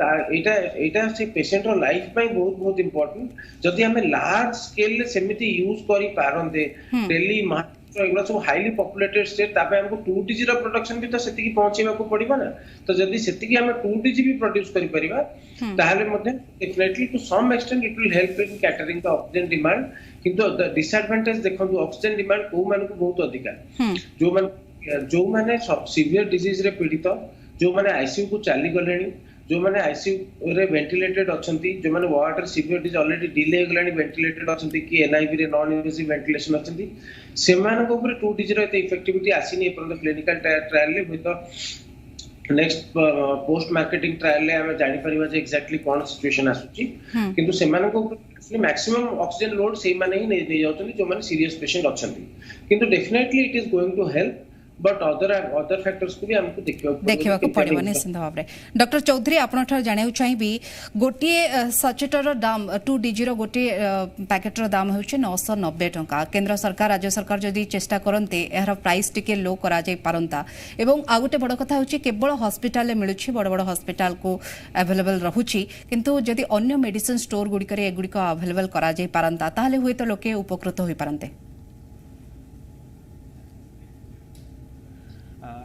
एटा से पेशेंट रो लाइफ पई बहुत बहुत इंपोर्टेंट जदि हमें लार्ज स्केल ले सेमिति यूज करी पारंते दिल्ली महाराष्ट्र एगुला सब हाईली पॉपुलेटेड स्टेट तापे हमको 2DG रो प्रोडक्शन भी तो सेति की पहुंचेबा को पड़िबा ना तो जदि सेति की हमें 2DG भी प्रोड्यूस करि परिबा ताहले मध्ये definitely to some extent it will help in catering the oxygen demand किंतु द डिसएडवांटेज देखो ऑक्सीजन डिमांड को मान को बहुत अधिका जो माने सीवियर डिजीज रे पीड़ित जो माने आईसीयू को चाली गलेनी जो माने आईसीयू रे वेंटिलेटेड अछंती जो माने वाटर सीवियर डिज ऑलरेडी डिले हो गलानी वेंटिलेटेड अछंती कि एनआईवी रे नॉन इन्वेसिव वेंटिलेशन अछंती सेमान को ऊपर 2DG रे इफेक्टिविटी आसीनी अपन क्लिनिकल ट्रायल ले होय नेक्स्ट पोस्ट मार्केटिंग ट्रायल ले हम जानि परिबा जे एक्जेक्टली कोन सिचुएशन आसुची किंतु सेमान को ऊपर मैक्सिमम ऑक्सीजन लोड से माने ही नै जाउछंती जो माने सीरियस पेशेंट अछंती किंतु definitely it is going to help but other factors को भी हमको देखिबा को पड़िबो निश्चित भाव रे डॉक्टर चौधरी आपण ठर जाने चाहिबी गोटे सचेटर दाम 2DG रो गोटे पैकेट रो दाम होचे 990 टका केंद्र सरकार राज्य सरकार जदी चेष्टा करनते एहर प्राइस टिके लो करा जाय पारंता एवं आ गोटे बड़ कथा होचे केवल हॉस्पिटल ले मिलुची बड़ बड़ हॉस्पिटल को अवेलेबल रहुची किंतु जदी अन्य मेडिसिन स्टोर गुडी करे एगुडी को अवेलेबल करा जाय पारंता ताले होय तो लोके उपकृत होई पारंते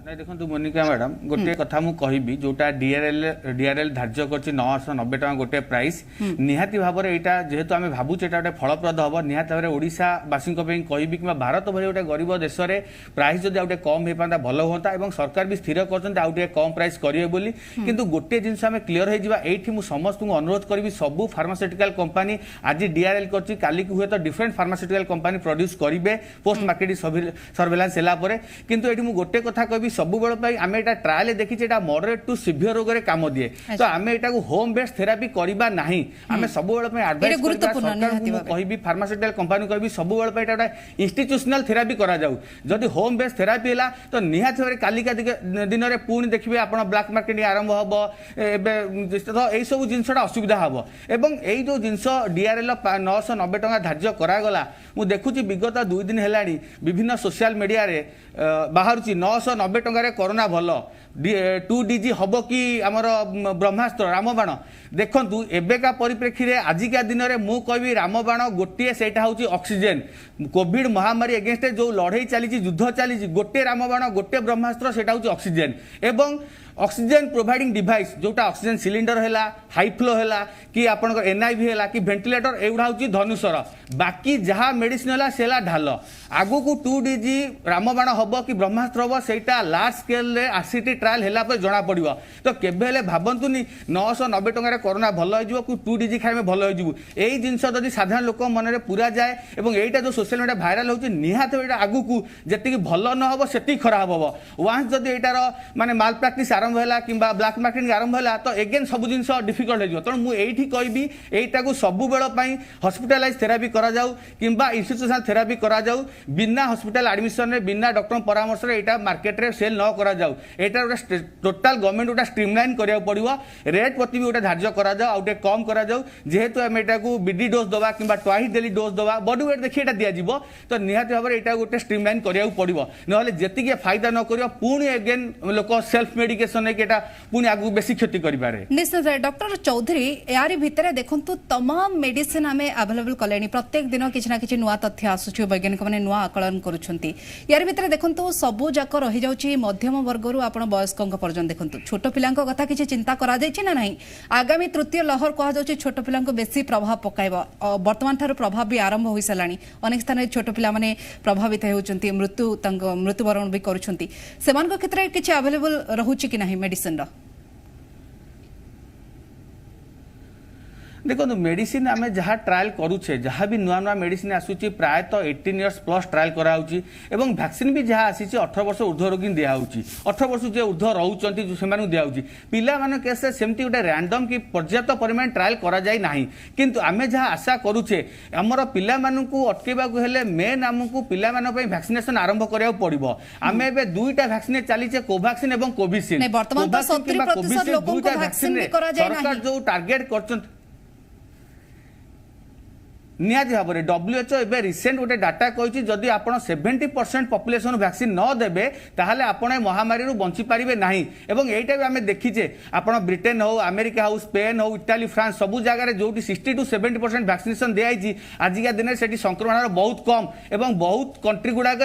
देखो मोनिका मैडम गोटे कथा मु कहबी जोटा डीआरएल धार्य करछि 990 टका गोटे प्राइस निहाती भाव में यहाँ जेहेतु आम भावुचे गोटे फलप्रद हम निहाती भाव में ओडिशा वासी कहबी कि भारत भरी गोटे गरीब देश में प्राइस जब आउटे कम हो पाता भल होता और सरकार भी स्थिर कर कम प्राइस करेंगे बोली किंतु गोटे जिनस आम क्लीयर हो समस्त को अनुरोध करी सबू फार्मास्यूटिकल कंपनी आज डीआरएल कर काली हुए तो डिफरेंट फार्मास्यूटिकल कंपनी प्रोड्यूस करेंगे पोस्ट मार्केटिंग सर्वेलांस है किंतु ये गोटे कथा कहबी सब बेले आम यहाँ ट्रायल देखी मॉडरेट टू सिवियर रोग में काम दिए तो आम यहाँ होम बेस्ड थेरापी करवा ना आम सब कहबी फार्मास्यूटिकल कंपनी कहबी सब बेले गोटे इंस्टीट्यूशनल थेरापी करा जाऊ जदि होम बेस्ड थेरापी है तो निहाती भाव कालिका दिन में पुणी देखिए आप ब्लैक मार्केटिंग आरंभ हम तो यही सब जिनसा असुविधा हम एवं यही जो जिनस डीआरएल 990 टका धार्य करागला मु देखुची विगत 2 दिन है विभिन्न सोशल मीडिया रे बाहर 990 टकर कोरोना भल 2DG हम कि आमर ब्रह्मास्त्र रामबाण देखु एवेका परिप्रेक्षी में आजिका दिन में मु कहबी रामबाण गोटे से ऑक्सीजन कोविड महामारी एगेन्स्ट जो लड़ाई चली युद्ध चली गोटे रामबाण गोटे ब्रह्मास्त्र से ऑक्सीजन एवं ऑक्सीजन प्रोवाइडिंग डिवाइस जोटा ऑक्सीजन सिलिंडर है हाई फ्लो है कि आपण एनआईवी है कि वेंटिलेटर एगुड़ा हूँ धनुषर बाकी जहाँ मेडिसिन है से ढाल आगु को 2DG रामबाण हम कि ब्रह्मास्त्र हम से लार्ज स्केल आरसीटी ट्रायल है जना पड़ो तो केबे भावतुनि 990 टकर कोरोना भल हो 2 DG खाइबे भल हो यही जिनस जदि साधारण लोक मन में पूरा जाए और यहाँ जो सोशल मीडिया भाइराल होती निहात आगू को जी भल न हम से खराब हम वान्स जदि यार माने माल प्राक्टिस आरंभ है कि ब्लाक मार्केटिंग आरंभ है तो एगेन सब जिन डिफिकल्ट हो तेणु मुझे कहबी यहीटा सब बेल हॉस्पिटलाइज थेरापी करा जाऊ किंबा इंस्टीट्यूशनल थेरापी करा जाऊ बिना हॉस्पिटल एडमिशन रे बिना डॉक्टर परामर्श रे एटा मार्केट रे सेल न करा जाऊ एटा टोटल गवर्नमेंट उटा स्ट्रीमलाइन करिया पड़िबो रेट प्रति भी उटा धार्य करा जाऊ आउटे कम करा जाऊ जेहेतु हम एटा को बीडी डोज दवा किंबा ट्वाइस डेली डोज दवा बॉडी वेट देखि एटा दिया जिवो तो निहात भाबरे एटा गोटे स्ट्रीमलाइन करिया पड़िबो नहले जेतिके फायदा न करियो पुणी अगेन लोक सेल्फ मेडिकेशन है कि एटा पुणी आगु बेसी क्षति करि पारे निश्चित डॉक्टर चौधरी यारी भितरे देखंतु तमाम मेडिसिन आमे अवेलेबल कलेनी प्रत्येक दिन किछि ना किछि नुवा तथ्य आसुछि वैज्ञानिक माने नुवा आकलन करूछंती यार भितरे देखंतु सबु जाक रहि जाउछि मध्यम वर्गरु आपण वयस्कंक पर्यंत देखंतु छोट पिलांक कथा किछि चिंता करा जायछि ना नाही आगामी तृतीय लहर कहा जाउछि छोट पिलांक बेसी प्रभाव पकाइबो वर्तमान थार प्रभाव भी आरंभ होई सलानी अनेक स्थान छोट पिला माने प्रभावित हेउछंती मृत्युवरण भी करूछंती सेमानक क्षेत्र किछि अवेलेबल रहुछि कि नाही मेडिसिन रो देखो मेडिसिन आम जहाँ ट्रायल करुचे जहाँ भी नुआ नुआ मेडिसिन आसूची प्रायतः 18 इयर्स प्लस ट्रायल कराऊँगी और वैक्सीन भी जहाँ आसी 18 वर्ष ऊर्ध्व रोगी दिखाऊँगी 18 वर्ष जो ऊर्ध्व रोचे से दिखाऊँगी पिला केस सेमती गोटे रैंडम कि पर्याप्त परिमाण ट्रायल करा जाए ना किंतु आम जहाँ आशा करुचे आमर पिला अटकेबा मेन आमको पिला वैक्सीनेशन आरंभ करा पड़ो आम ए दुईटा वैक्सीन चलीचे कोवैक्सीन और कोविशील्ड दुईटा वैक्सीन सरकार जो टार्गेट कर निहाती भाव में WHO एवं रिसेंट गोटे डाटा कही जदि आप 70% पॉपुलेशन वैक्सीन न देबे ताहले आपण महामारी बंची पारे ना एवं यहीटा भी आम देखीचे आप ब्रिटेन हो अमेरिका हो स्पेन हो इटाली फ्रांस सबू जगह जो 60 to 70% वैक्सीनेशन दिखाई आजिका दिन से संक्रमण बहुत कम एवं बहुत कंट्री गुड़ाक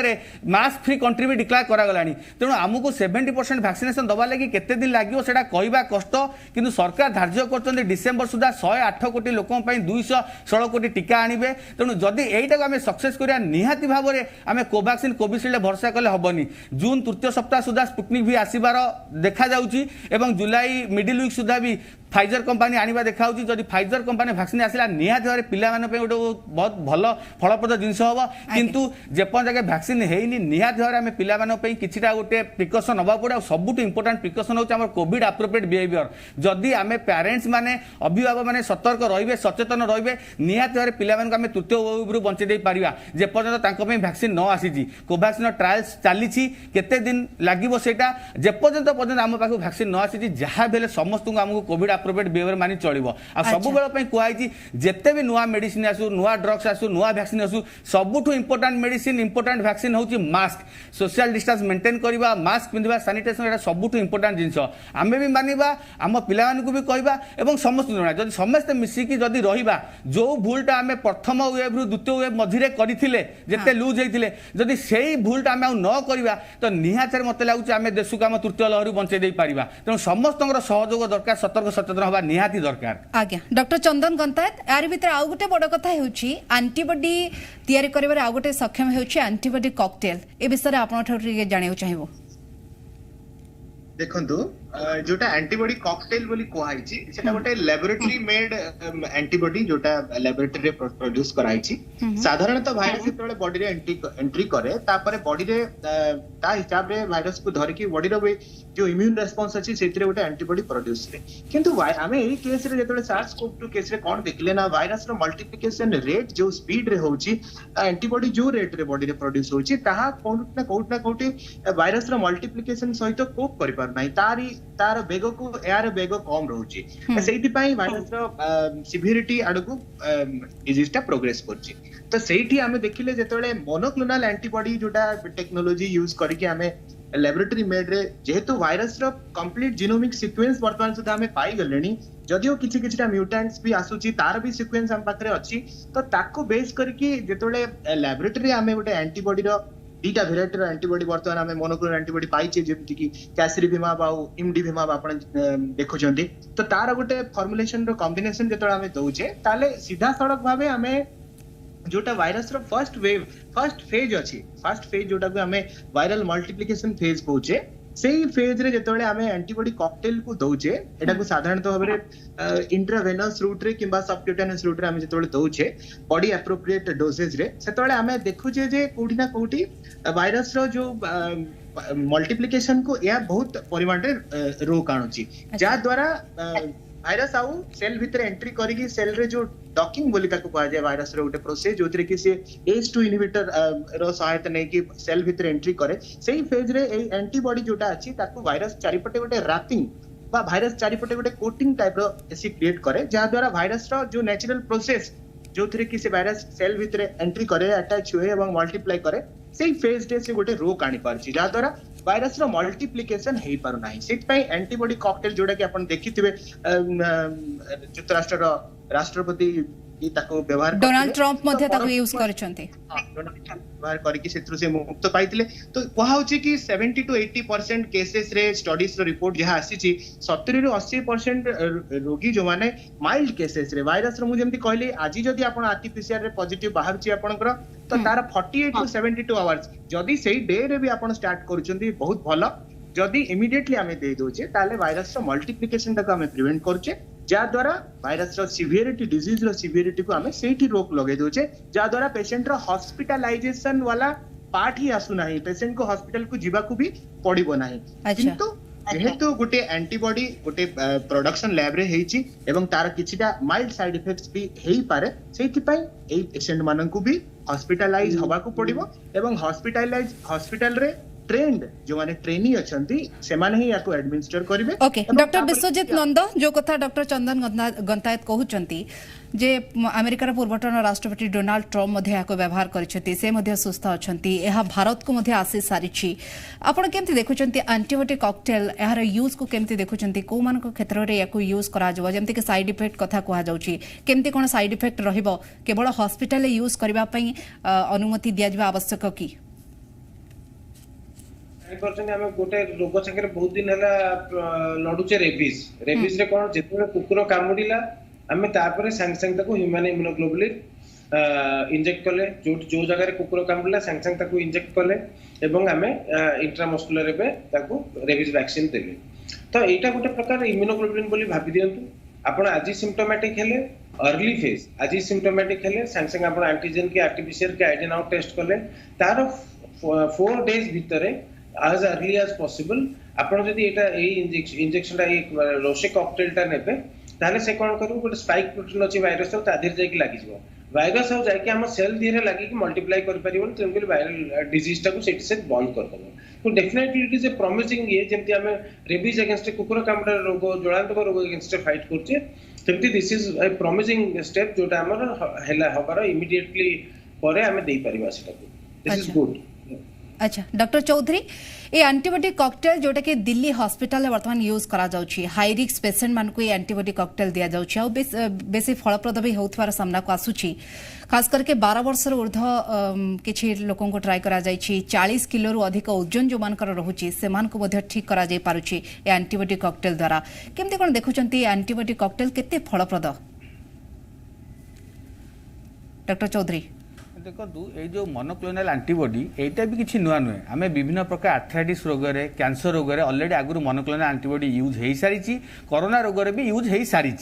मास्क फ्री कंट्री भी डिक्लेयर करागला तेणु आमको 70% वैक्सीनेशन दबा लगी केते दिन लगे से कहवा कष्ट किंतु सरकार धार्य कर डिसेम्बर सुधा 108 कोटी लोकों 216 कोटी टीका आनिबे तेणु जदि एटा को आम सक्सेस करिया निहाती भाव में आम कोवैक्सीन कोविशील्ड भरोसा कले हबनी जून तृतीय सप्ताह सुधा स्पुटनिक भी आसीबार देखा जाउची एवं जुलाई मिडिल वीक सुधा भी फाइजर कंपनी आनिबा देखा होची जदि फाइजर कंपनी वैक्सीन आसिला निहाती भाव पिला माने पे गोटे बहुत भल फलप्रद जिनस हबो किंतु जेपन जगह वैक्सीन हेइनी निहाती भाव आम पिला माने पे किछिटा गोटे प्रिकॉशन नबा पड़े सबुठ इंपोर्टेंट प्रिकॉशन होची हमर कोविड एप्रोप्रिएट बिहेवियर जदि आम पेरेंट्स माने अभिभावक माने सतर्क रहिबे सचेतन रहिबे निहाती भाव पिला माने आम तृतीय वेव बंचे दे पारिबा जेपर्यंत तांको पे वैक्सीन न आसीजी कोवैक्सीन ट्रायल्स चलीछि केते दिन लागिबो सेटा जेपर्यंत आम पाखु वैक्सीन न आसीजी जहाँ भी समस्त को आमको कोविड एप्रोप्रिएट बिहेवियर मानि चलिबो आ सब बेल कहई जेते भी नुआ मेडिसिन आसु नुआ ड्रग्स आसु नुआ वैक्सीन आसु सबुठु इंपोर्टेंट मेडिसिन इंपोर्टेंट वैक्सीन होची मास्क सोशल डिस्टेंस मेंटेन करबा मास्क पिंधिबा सैनिटेशन एटा सबुठु इंपोर्टेंट जिंस आमे भी मानिबा आम पिला मानकु भी कहबा एवं समस्त जणा जदि समस्त मिसिकी जदि रहिबा जो भूलटा आमे प्रथम वेव रु द्वितीय वेव मझिरे करिथिले जेते लूज हेतिले जदि सेही भूलटा आमे न करबा तो निहातर मते लागुची आमे देश को आम तृतीय लहर बंचे दे पारिबा तेणु समस्तଙ୍କର सहयोग दरकार सतर्क सचेतन हवा निहाती दरकार आज्ञा डॉक्टर चंदन गंतायत यार भीतर आउ गोटे बड़ कथा हेउची एंटीबॉडी तैयारी करिबार आउ गोटे सक्षम हेउची एंटीबॉडी कॉकटेल ए विषय आपण ठोरी जानियो चाहिबो देखंतु जोटा एंटीबॉडी कॉकटेल बोली कोहाइची सेटा गोटे लैबोरेटरी मेड एंटीबॉडी जोटा लैबोरेटरी रे प्रोड्यूस कराइची साधारणतः भाइरस जेतबेले बॉडी रे एंट्री करे तापरे बॉडी रे ता हिसाब रे भाइरस को धर की बॉडी रे जो इम्यून रेस्पॉन्स अछि सेतिरे गोटे एंटीबॉडी प्रोड्यूस रे किंतु हमें एही केस रे जेतबेले SARS-CoV-2 केस रे कोन देखले ना भाइरस रो मल्टीप्लिकेशन रेट जो स्पीड रे होउची एंटीबॉडी जो रेट रे बॉडी रे प्रोड्यूस होउची ताहा कोन ना कोठी भाइरस रो मल्टीप्लिकेशन सहित कोप करि पार नाही तार बेग को एआर बेग कम रोची सेठी पई भाइरस रो सिवियरिटी आडको डिजीज टा प्रोग्रेस करची तो सेठी हमें देखिले जेतबेले मोनोक्लोनल एंटीबॉडी जोटा टेक्नोलॉजी यूज करके हमें लैबोरेटरी मेड रे जेहेतु भाइरस रो कंप्लीट जीनोमिक सीक्वेंस वर्तमान सुधा हमें पाई गलेनी जदियो किछि किछिटा म्यूटेंट्स भी आसुची तार भी सीक्वेंस हम पाखरे अछि तो ताको बेस करके जेतबेले लैबोरेटरी हमें गोटे एंटीबॉडी रो दीटा भेराइटी रो एंटीबॉडी वर्तमान हमें मोनोक्लोनल एंटीबॉडी पाइचे जेमति कि कैसरिविमाब आ इमडिविमाब आपण देखुचंती तो तार गोटे फॉर्मुलेशन रो कॉम्बिनेशन जेतोळ हमें दउचे ताले सीधा सड़क भाबे हमें जोटा वायरस रो फर्स्ट फेज जोटा को हमें वायरल मल्टीप्लिकेशन फेज कहूचे सेही फेज रे जेतोले आमे एंटीबॉडी कॉकटेल को दउचे एटा को साधारणतः भाबरे इंट्रावेनस रूट रे किबा सबक्यूटेनियस रूट रे आमे जेतोले दउचे बॉडी एप्रोप्रिएट डोजेज रे सेतोले आमे देखुचे जे कोठी ना कोठी वायरस रो जो मल्टीप्लिकेशन को या बहुत परिमाण रे रोक आणुची जा द्वारा भाइरस आउ सेल भितर एंट्री करिकी सेल रे जो डॉकिंग बोली ताको कहा जाय वायरस रे उटे प्रोसेस जोतरे कि से H2 इनहिबिटर रो सहायता नै कि सेल भितर एंट्री करे सेही फेज रे ए एंटीबॉडी जोटा अछि ताको वायरस चारिपटे गोटे रैपिंग बा भाइरस चारिपटे गोटे कोटिंग टाइप रो एसी क्रिएट करे जा द्वारा भाइरस रो जो नेचुरल प्रोसेस जोथरे कि से वायरस सेल भितर एंट्री करे अटैच होए एवं मल्टीप्लाई करे सेही फेज रे से गोटे रोक आनी परछि जा द्वारा वायरस रो मल्टीप्लिकेशन हेई पारु नाही सेत पई एंटीबॉडी कॉकटेल जोडा कि आपण देखिथिबे युक्तराष्ट्र रो राष्ट्रपति ई ताको व्यवहार डोनाल्ड ट्रम्प मध्ये ताको यूज करछन्ते व्यवहार करिकि सेत्रु से मुक्त पाइतिले तो कहा होछि कि 70 to 80% केसेस रे स्टडीज रो रिपोर्ट जहा आसी छि 70 ରୁ 80% रोगी जो माने माइल्ड केसेस रे वायरस रो मु जेमति कहली आजि जदी आपण आरटीपीसीआर रे पॉजिटिव बाहर छि आपनकर तो तार 48 to 72 आवर्स जदी सेही डे रे भी आपण स्टार्ट करूछन्ती बहुत भलो जदी इमिडिएटली आमे दे दोचे ताले वायरस रो मल्टीप्लिकेशन तक आमे प्रिवेंट करछे जा द्वारा वायरस रो सिवियरिटी डिजीज रो सिवियरिटी को आमे सेठी रोक लगे दोचे जा द्वारा पेशेंट रो हॉस्पिटलाइजेशन वाला पार्ट ही आसु नाही पेशेंट को हॉस्पिटल को जीवा को भी पड़िबो नाही किंतु जेहेतु गोटे एंटीबॉडी गोटे प्रोडक्शन लैब रे हेछि एवं तार किछिटा माइल्ड साइड इफेक्ट्स भी हेई पारे सेठी पई एई पेशेंट मानन को भी हॉस्पिटलाइज होबा को पड़िबो एवं हॉस्पिटल रे ट्रेंड जो माने ट्रेनी अछंती से माने ही याको एडमिनिस्टर करिवे ओके डॉक्टर विश्वजीत नंद जो कथा डॉक्टर चंदन गंतायत कहउचंती जे अमेरिकार पूर्वतन राष्ट्रपति डोनाल्ड ट्रम्प मध्ये याको व्यवहार करिसथि से मध्ये सुस्थ अछंती एहा भारत को मध्ये आसी सारिछि आपण केमति देखुचंती एंटीबायोटिक कॉकटेल एहार यूज को केमति देखुचंती को मान को क्षेत्र रे याको यूज करा जबो जेमति के साइड इफेक्ट कथा कहा जाउछि केमति कोन साइड इफेक्ट रहिबो केवल हॉस्पिटल रे यूज करबा पई अनुमति दिया जबा आवश्यक की आम गोटे रोग संगे बहुत दिन है लड़ुचे रेबिस रे कौन जिते कुकुर कामुड़ा आम सांगे सांगे ह्यूमन इम्यूनोग्लोबुलिन इंजेक्ट कले जो जगह कुकुर कामुड़ा सांगे सांगे इंजेक्ट कले आम इंट्रामस्कुलर रेबिस वैक्सीन देले तो यहाँ गोटे प्रकार इम्यूनोग्लोबुलिन बोली भाभी दिंतु आपण आज सिम्पटोमेटिक हेले अर्ली फेज आज सिम्पटोमेटिक हेले सांगे सांगे आपण एंटीजन की आरटीपीसीआर के आइडेन आउट टेस्ट कले तार 4 days भितर as early as possible आपण जदी एटा ए इंजेक्शन टा ए रोशे कॉकटेल टा नेबे ताले से कोन करू गोटे स्पाइक प्रोटीन अछि वायरस ता धीरे जाई कि लागि जिवो वायरस हो जाय कि हम सेल धीरे लागि कि मल्टीप्लाई कर परिबो तेमकि वायरल डिजीज टा को सेट से बंद कर दबो तो definitely it is a promising ये जेमति हम रेबीज अगेंस्ट कुकुर कामुड़ा रोग जोड़ांतक रोग अगेंस्ट फाइट करछे तेमति this is a promising step जोटा हमर हैला हबार इमीडिएटली परे हम देई परिबा सेटा दिस इज गुड अच्छा डॉक्टर चौधरी ये एंटीबायोटिक कॉकटेल जोटा कि दिल्ली हॉस्पिटल वर्तमान यूज करा जाउछि हाई रिस्क पेशेंट मान को ये एंटीबायोटिक कॉकटेल दिया जाउछि आ बेसी फलप्रद भी होथवार सामना को आसुछि खास करके 12 वर्ष ऊर्ध किछि लोकन को ट्राई करा जाइछि 40 किलो रु अधिक ओजन जो मानकर रहुछि से मान को मध्ये ठीक करा जाय पारुछि ए एंटीबायोटिक कॉकटेल द्वारा केमते कोन देखुचंती एंटीबायोटिक कॉकटेल केते फलप्रद डॉक्टर चौधरी देखो ये जो मोनोक्लोनल एंटीबॉडी एटा भी किसी नुआ नुहे आम विभिन्न प्रकार आर्थराइटिस रोग में कैंसर रोग में ऑलरेडी आगुरी मोनोक्लोनल एंटीबॉडी यूज हो सारी कोरोना रोग में भी यूज हो सारी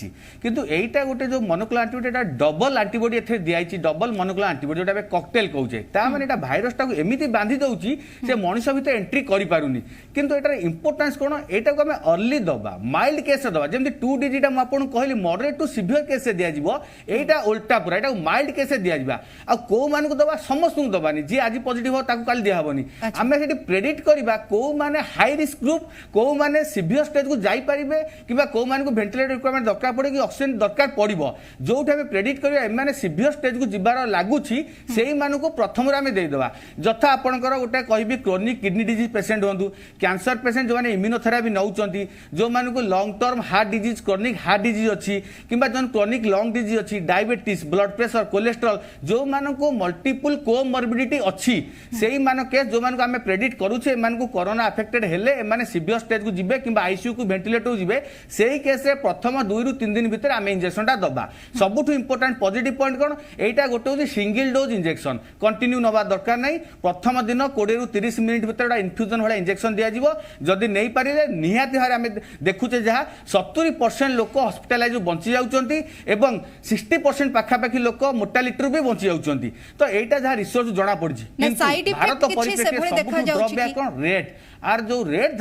किंतु एटा गोटे जो मोनोक्लोनल एंटीबॉडी डबल एंटीबॉडी एथे दिखाई डबल मोनोक्लोनल एंटीबॉडी जोटा कॉकटेल कहूचे ताने एटा भाइरस टाको एमिति बांधी दउची से मनुष्य भितर एंट्री करि पारुनी किंतु एटार इंपोर्टेंस कोन एटा को हमें अर्ली दबा माइल्ड केस दबा जेमति 2 डिजिट हम आपन कहली मॉडरेट टू सीवियर केस दिया जिवो एटा उल्टा पूरा एटा माइल्ड केस दिया जिबा आ को मान को दबा समस्त को दबानी जी आज पॉजिटिव हो ताको काल दिया हबनी आमे सेठी प्रेडिक्ट करबा को माने हाई रिस्क ग्रुप को माने सीवियर स्टेज को जाई परिबे किबा को मान को वेंटिलेटर रिक्वायरमेंट दरकार पड़े कि ऑक्सीजन दरकार पड़िबो जोठा में प्रेडिक्ट करबा ए माने सीवियर स्टेज को जिबार लागुची सेही मान को प्रथम रे आमे दे दबा जथा आपनकर गोटे कहबी क्रोनिक किडनी डिजीज पेशेंट होंदु कैंसर पेशेंट जो माने इम्यूनोथेरापी नउचंती जो मान को long term heart disease chronic heart disease अछि किबा जन क्रोनिक लंग डिजीज अछि डायबिटीज ब्लड प्रेशर कोलेस्ट्रॉल जो मान को मल्टीपल कोमॉर्बिडिटी अच्छी सेही मान केस जो मान को आमे प्रेडिक्ट करूछे एमान को कोरोना अफेक्टेड हेले एमाने सीवियर स्टेज को जिबे किबा आईसीयू को वेंटिलेटर को जिबे सेही केस रे प्रथम 2 रु 3 दिन भीतर आमे इंजेक्शन टा दबा सबुठु इंपोर्टेंट पॉजिटिव पॉइंट कोन एटा गोटे होची सिंगल डोज इंजेक्शन कंटिन्यू नबा दरकार नै प्रथम दिन 20 रु 30 मिनिट भीतर इन्फ्यूजन वाला इंजेक्शन दिया जिवो जदी नै पारिले निहाती हारे आमे देखुचे जहा 70% लोक हॉस्पिटलाइज बंची जाउचंती एवं 60% पाखापाखि लोक मोर्टालिटी भी बंची जाउचंती तो एटा जहा रिसर्च जणा पड़जी किंतु भारत परिप्रेक्षी देखा जाउची रेट आर जो रेट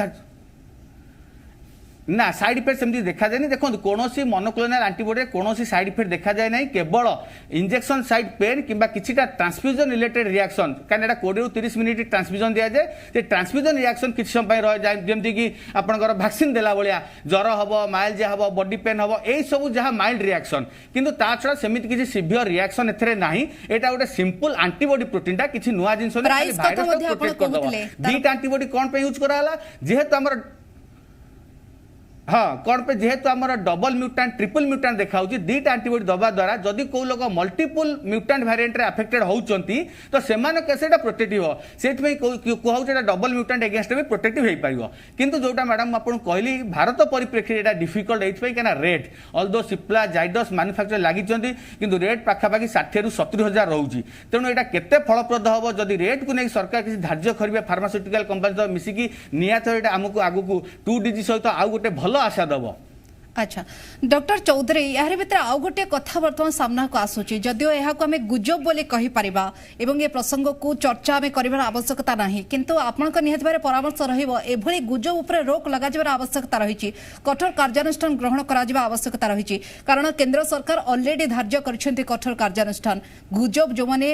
ना साइड इफेक्ट सेमती देखा जाए देखो कौन मोनोक्लोनल एंटीबॉडी कौन साइड इफेक्ट देखा जाए ना केवल इंजेक्शन साइड पेन कि ट्रांसफ्यूजन रिलेटेड रिएक्शन कहीं 20 रु 30 मिनिट ट्रांसफ्यूजन दि जाए ट्रांसफ्यूजन रिएक्शन किसी समय रही जाए जमती कि आपंकर वैक्सीन देला भाया ज्वर हम माइल्ड हम बॉडी पेन हम यही सब जहाँ माइल्ड रिएक्शन किंतु ता छड़ा सेमिति किसी सिवियर रिएक्शन एथरे नाही एटा गोटे सिंपल एंटीबॉडी प्रोटीन किसी नुआ जिंस दीटा एंटीबॉडी कौन पे यूज कराला जेहेतु हमर हाँ कौन पे जेहेतु आमर डबल म्यूटांट ट्रिपल म्यूटांट देखा दीटा एंटीबॉडी दबा द्वारा जदि को लोग मल्टीपल म्यूटांट वेरिएंट रे अफेक्टेड होउचंती तो सेमाने केसेटा प्रोटेक्टिव हो सेथमे कहउछेटा डबल म्यूटांट अगेंस्ट भी प्रोटेक्टिव हे पाइबो किंतु जोटा मैडम आपन कहली भारत परिप्रेक्षी एटा डिफिकल्ट एथि पई केना rate although Cipla Zydus manufacture लागिचंती किंतु रेट पाखापाखि 60 रु 70 हजार रहउची तेणु एटा केते फलप्रद हबो जदि रेट को नै सरकार किसी धार्य करबे फार्मास्यूटिकल कंपनी तो मिसिकी नियात एटा हमकु आगु 2 डिजी सहित आउ गोटे भल आशा दबो अच्छा डॉक्टर चौधरी यार भीतर आउ गोटे कथा वर्तमान सामना को आसुची जदियो यहाँ को आम गुजब बोली कहि परिबा एवं ये प्रसंग को चर्चा आम कर आवश्यकता नहीं किंतु आपन निहत भाव परामर्श रहिबो एभली गुजब उपरे रोक लगा आवश्यकता रही कठोर कार्यानुष्ठान ग्रहण करा आवश्यकता रही कारण केंद्र सरकार ऑलरेडी धार्य करछंती कठोर कार्यानुष्ठान गुजब जो माने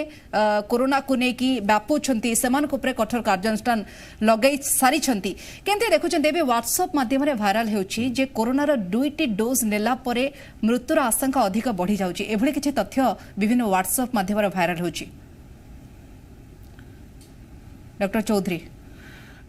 कोरोना को लेकिन व्यापुंट से कठोर कार्यानुष्ठान लगे सारी केमती देखुं व्हाट्सएप माध्यम भाइराल होची जे कोरोनार 2टी डोज नेला परे मृत्युर आशंका अधिक बढ़ी जाउची एभली किछि तथ्य विभिन्न व्हाट्सएप माध्यम भाइराल होची डॉक्टर चौधरी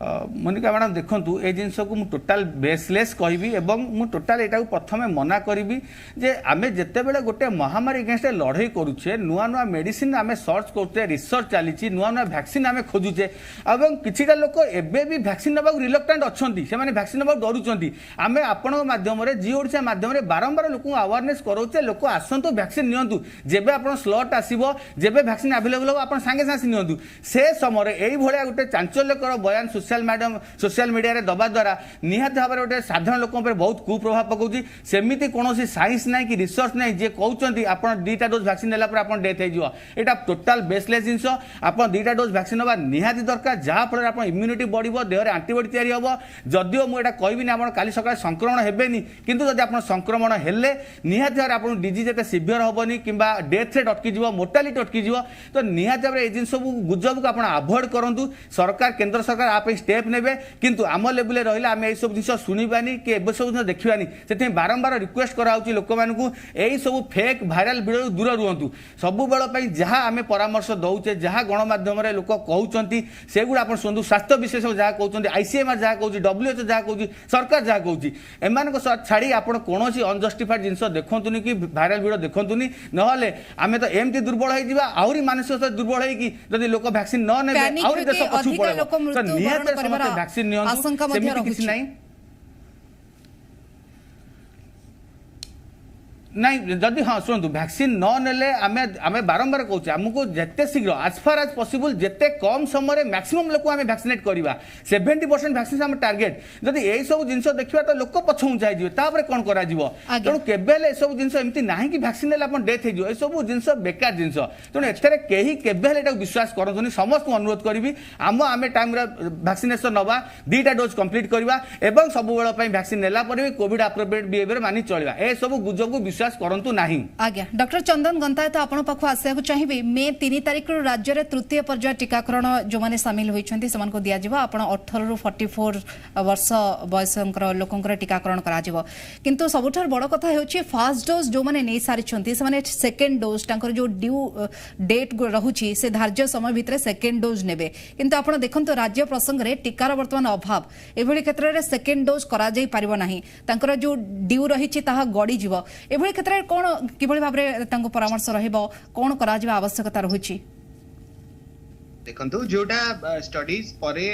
मोनिका मैडम देखु ए जिनस को टोटाल बेसलेस कहबी एवं मु टोटाल एटा प्रथमे मना करी जे आमे जेते बेले गोटे महामारी अगेंस्ट लड़ाई करूचे नुआ नुआ मेडिसिन आमे सर्च करते रिसर्च चली नुआ नुआ वैक्सीन आमे खोजुचे एवं किछिटा लोक एबे भी वैक्सीन नबा रिलक्टेंट अछंती से माने वैक्सीन नबा डरुचंती आमे आपन माध्यम रे जी ओडिसा माध्यम रे बारंबार लोक अवेयरनेस करोचे लोक आसंतु वैक्सीन नियंतु जेबे आपन स्लॉट आसीबो जेबे वैक्सीन अवेलेबल हो आपन संगे संगे नियंतु से समय एई भलिया गोटे चांचल्यकर बयान सोशल मीडिया रे दबा द्वारा निहात भाव में गोटे साधारण लोक बहुत कुप्रभाव पकाउची सेमिति कोनोसी साइंस नाही कि रिसर्च नाही जे कहउचंती आपण 2टा डोज वैक्सीन नेला पर आपण डेथ हे जिवो एटा टोटल बेसलेस जिंस आपण 2टा डोज वैक्सीन नबा निहाती दरकार जहा फल आपण इम्यूनिटी बढ़िबो देह रे एंटीबॉडी तयारी हबो जदियो मु एटा कहबी ना आपण काली सकाळ संक्रमण हेबेनी किंतु जदि आपण संक्रमण हेले निहाती भाव आपण डिजीज एते सिवियर हबोनी किंबा डेथ रेट अटकी जिवो मोर्टालिटी अटकी जिवो तो निहाती भाव ए जिंस सब गुजब को आपण अवॉइड करंतु सरकार केंद्र सरकार आप स्टेप नेबे किंतु आम लेवल रहिला आमे ए सब जिंस सुनिबानी कि एबे सब जिंस देखिबानी सेते बारंबार रिक्वेस्ट कराउची लोक मानकू एई सब फेक वायरल वीडियो दूर रुहंतु सब बेल पई जहां आमे परामर्श दउचे जहां गणमाध्यम रे लोक कहउचंती सेगुडा आपण सुंदु स्वास्थ्य विशेषज्ञ जहां कहउचंती आईसीएमआर जहां कहउची डब्ल्यूएचओ जहां कहउची सरकार जहां कहउची एमान को छाड़ी आपण कोनोसी अनजस्टिफाइड जिंस देखंतुनी कि वायरल वीडियो देखंतुनी नहले आमे तो एमती दुर्बल होई जिबा आउरी मानसिक दुर्बल होई कि जदि लोक वैक्सीन न नेबे आउरी देश पछु पड़े तो नियत समस्त वैक्सीन नियंतु सेमिति किछि नाही नहीं जदि हाँ शुणु वैक्सीन न नेले आमे बारंबार कहूँ आमको जिते शीघ्र आज फार एज पॉसिबल जिते कम समय मैक्सिमम लोक आमे वैक्सीनेट करवा 70% वैक्सीन आम टार्गेट जदि यही सब जिनस देखा तो लोक पछौ चाहिए तापर कौन कर तेणु केबे सब जिन एमती ना कि वैक्सीन नेले डेथ हो सब जिनस बेकार जिनस तेणु एथेर कहीं केबे विश्वास करतुनि समस्त अनुरोध करी आम टाइम वैक्सीनेशन नवा 2टा डोज कंप्लीट करवा एवं सब बेल वैक्सीन नेला भी कोविड अप्रोप्रिएट बिहेवियर मानि चलवा ए सब गुजब को विश्वास करंतु नहीं। आज्ञा डॉक्टर चंदन गंतायत आपण पाखु आसिया चाहिए मे 3 तारिख राज्य में तृतीय पर्याय टीकाकरण जो मैंने सामिल होती से दिया जाव आप 18 रु 44 वर्ष बयस लोकंर टीकाकरण करा किंतु सबुठ बड़ कथा होची फर्स्ट डोज जो मैंने नहीं सारी से सेकेंड डोज टांकर जो ड्यू डेट रहुची से धार्य समय भितर सेकेंड डोज नेबे किंतु आप देखो राज्य प्रसंग में टीकार बर्तमान अभाव एभली क्षेत्र में सेकेंड डोज करा जाई परिबो नाही तांकर जो ड्यू रही गड़ी एभली क्षेत्र में कौन किभली भाव में परामर्श रहिबो कौन करा आवश्यकता रहुची देखंतु जोटा स्टडीज परे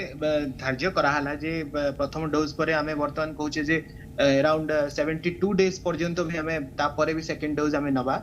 धार्य कराला जे प्रथम डोज परे आमे वर्तमान कहूचे जे अराउंड 72 डेज पर्यंत भी आमे ता परे भी सेकंड डोज आमे नबा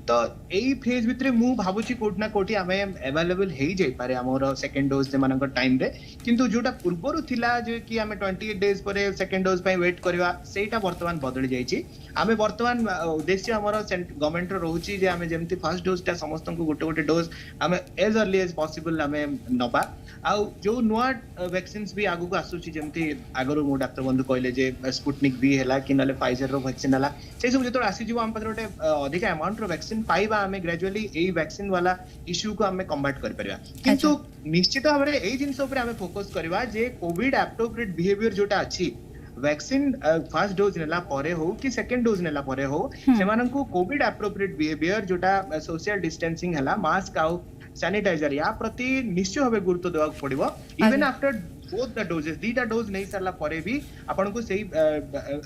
तो एई फेज भितरे मु भाबुची कोट ना कोटी आमे अवेलेबल हेई जाई पारे हमर सेकंड डोज जे मानक टाइम रे किंतु जोटा पूर्वरु थिला जे कि आमे 28 डेज परे सेकंड डोज पय वेट करबा सेटा वर्तमान बदली जाई छी आमे वर्तमान उद्देश्य हमर गवर्नमेंट रो रहूची जे आमे जेमति फर्स्ट डोज ता समस्त को गोटे गोटे डोज आमे एज अर्ली एज पॉसिबल आमे नबा आ जो नुआ वैक्सीन्स भी आगु को आसुची जेमति आगरो मो डॉक्टर बंधु कहले जे स्पुटनिक भी हैला कि नले फाइजर रो वैक्सीन हला से सब जेतो आसी जीव हम पत्र गोटे अधिक अमाउंट रो वैक्सीन पाइबा हमें ग्रेजुअली एई वैक्सीन वाला इश्यू को हमें कॉम्बैट कर परिबा किंतु निश्चित भाबरे एई जिंस ऊपर हमें फोकस करबा जे कोविड एप्रोप्रिएट बिहेवियर जोटा अछि वैक्सीन फर्स्ट डोज नेला परे हो कि सेकंड डोज नेला परे हो से मानन को कोविड एप्रोप्रिएट बिहेवियर जोटा सोशल डिस्टेंसिंग हला मास्क आउ सैनिटाइजर या प्रति निश्चय भाबे गुरुत्व देवा पड़िबो even after both the doses दीटा डोज नहीं सरला परे भी आपन को सही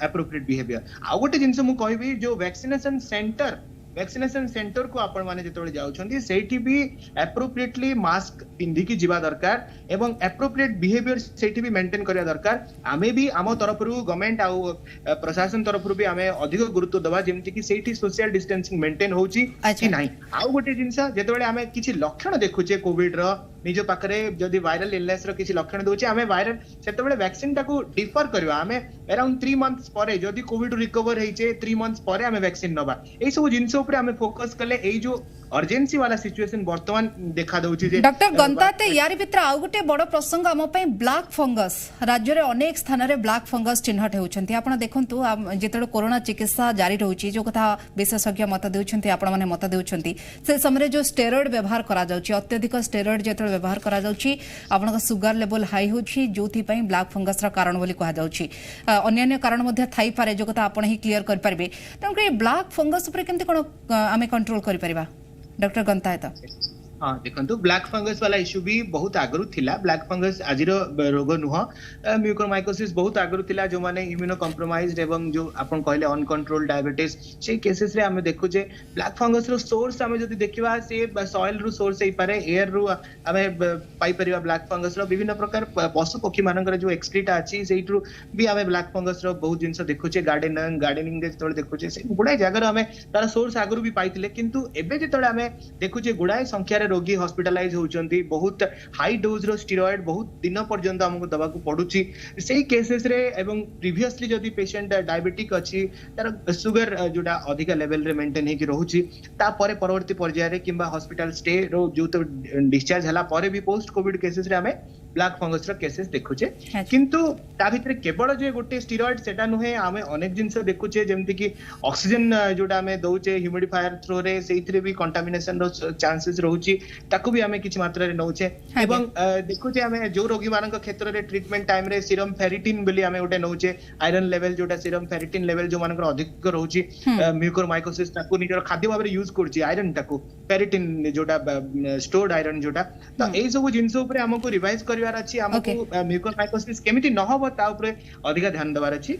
एप्रोप्रिएट बिहेवियर आ गोटे जिंस मु कहबी जो वैक्सीनेशन सेंटर को आपण माने जेतोळे जाउछंती सेठी भी एप्रोप्रिएटली मास्क पिंधी की जीवा दरकार एवं एप्रोप्रिएट बिहेवियर सेठी भी मेंटेन करिया दरकार आमे भी आम तरफरु गवर्नमेंट आउ प्रशासन तरफरु भी आमे अधिक गुरुत्व दबा जेमति कि सेठी सोशल डिस्टेंसिंग मेंटेन होउची कि नाही आउ गोटे जिंस जेतोळे आमे किछि लक्षण देखुचे कोविड रो निज पाखरे जदि वायरल इलनेस रो किछि लक्षण दोचे आमे वायरल सेतबेले वैक्सीन टाको डिफर करबा आमे अराउंड 3 मंथ्स परे जदि कोविड रिकवर हेइचे 3 मंथ्स परे आमे वैक्सीन नबा एई सब जिंस ऊपर आमे फोकस करले एई जो अर्जेंसी वाला सिचुएशन वर्तमान देखा दउची जे डॉक्टर गंताते यार भितर आउ गोटे बड़ प्रसंग आम पई ब्लैक फंगस राज्य रे अनेक स्थान रे ब्लैक फंगस चिन्हट हेउछंती आपण देखंतु जेतडे कोरोना चिकित्सा जारी रहउची जो कथा विशेषज्ञ मत देउछंती आपण माने मत देउछंती से समय जो स्टेरॉइड व्यवहार करा जाउची अत्यधिक स्टेरॉइड जेतडे व्यवहार करा जाउची आपण का सुगर लेवल हाई होउची जोथि पई ब्लैक फंगस रा कारण बोली कहा जाउची अन्य कारण मध्ये थाई पारे जो कथा आपण ही क्लियर कर परबे तंके ब्लैक फंगस ऊपर केमते कोन आमे कंट्रोल करि परबा डॉक्टर गंतायता हाँ देखो ब्लैक फंगस वाला इश्यू भी बहुत आगु थिला ब्लैक फंगस आज रोग नुह म्यूकोरमाइकोसिस बहुत आगु थिला जो माने इम्यूनो कॉम्प्रोमाइज्ड एवं जो आपण कहले अनकंट्रोल डायबिटीज से केसेस रे हमें देखु जे ब्लैक फंगस रो सोर्स हमें जदी देखिबा से सॉइल रो सोर्स हे पारे एयर रो हमें पाई परिबा ब्लैक फंगस रो विभिन्न प्रकार पशु पक्षी मानकर जो एक्सक्रीटा अछि सेइट्रु भी हमें ब्लैक फंगस रो बहुत जिंस देखु जे गार्डनिंग रे तोले देखु जे से गुडा जगह हमें तार सोर्स आगु भी पाइतिले किंतु एबे जे तोले हमें देखु जे गुडा संख्या रोगी हॉस्पिटलाइज होउचंती बहुत हाई डोज रो स्टेरॉइड बहुत दिन पर्यंत हमको दबा को पडुची सेही केसेस रे एवं प्रीवियसली जदी पेशेंट डायबिटिक अछि तार सुगर जोटा अधिक लेवल रे मेंटेन हे कि रहउची ता परे परवर्ती पर्याय रे किबा हॉस्पिटल स्टे रो जो तो डिस्चार्ज हला परे भी पोस्ट कोविड केसेस रे हमें ब्लैक फंगस रो केसेस देखुचे किंतु ता भितर केवल जे गोटे स्टेरॉइड सेटा नुहे हमें अनेक जिंस देखुचे जेमति कि ऑक्सीजन जोटा हमें दउचे ह्यूमिडिफायर थ्रू रे सेइथरे भी कंटामिनेशन रो चांसेस रहउची ताकू भी हमें किछि मात्रा रे नउचे एवं देखुचे हमें जो रोगी मानक क्षेत्र रे ट्रीटमेंट टाइम रे सीरम फेरिटिन बोली हमें गोटे नउचे आयरन लेवल जोटा सीरम फेरिटिन लेवल जो मानक अधिक रहउची म्यूकोरमाइकोसिस ताकू निजर खाद्य भाबे रे यूज करची आयरन ताकू फेरिटिन जोटा स्टोर्ड आयरन जोटा तो एई सब जिंस ऊपर हमको रिवाइज करिवार अछि हमको म्यूकोरमाइकोसिस केमिति न होबो ता ऊपर अधिक ध्यान देवार अछि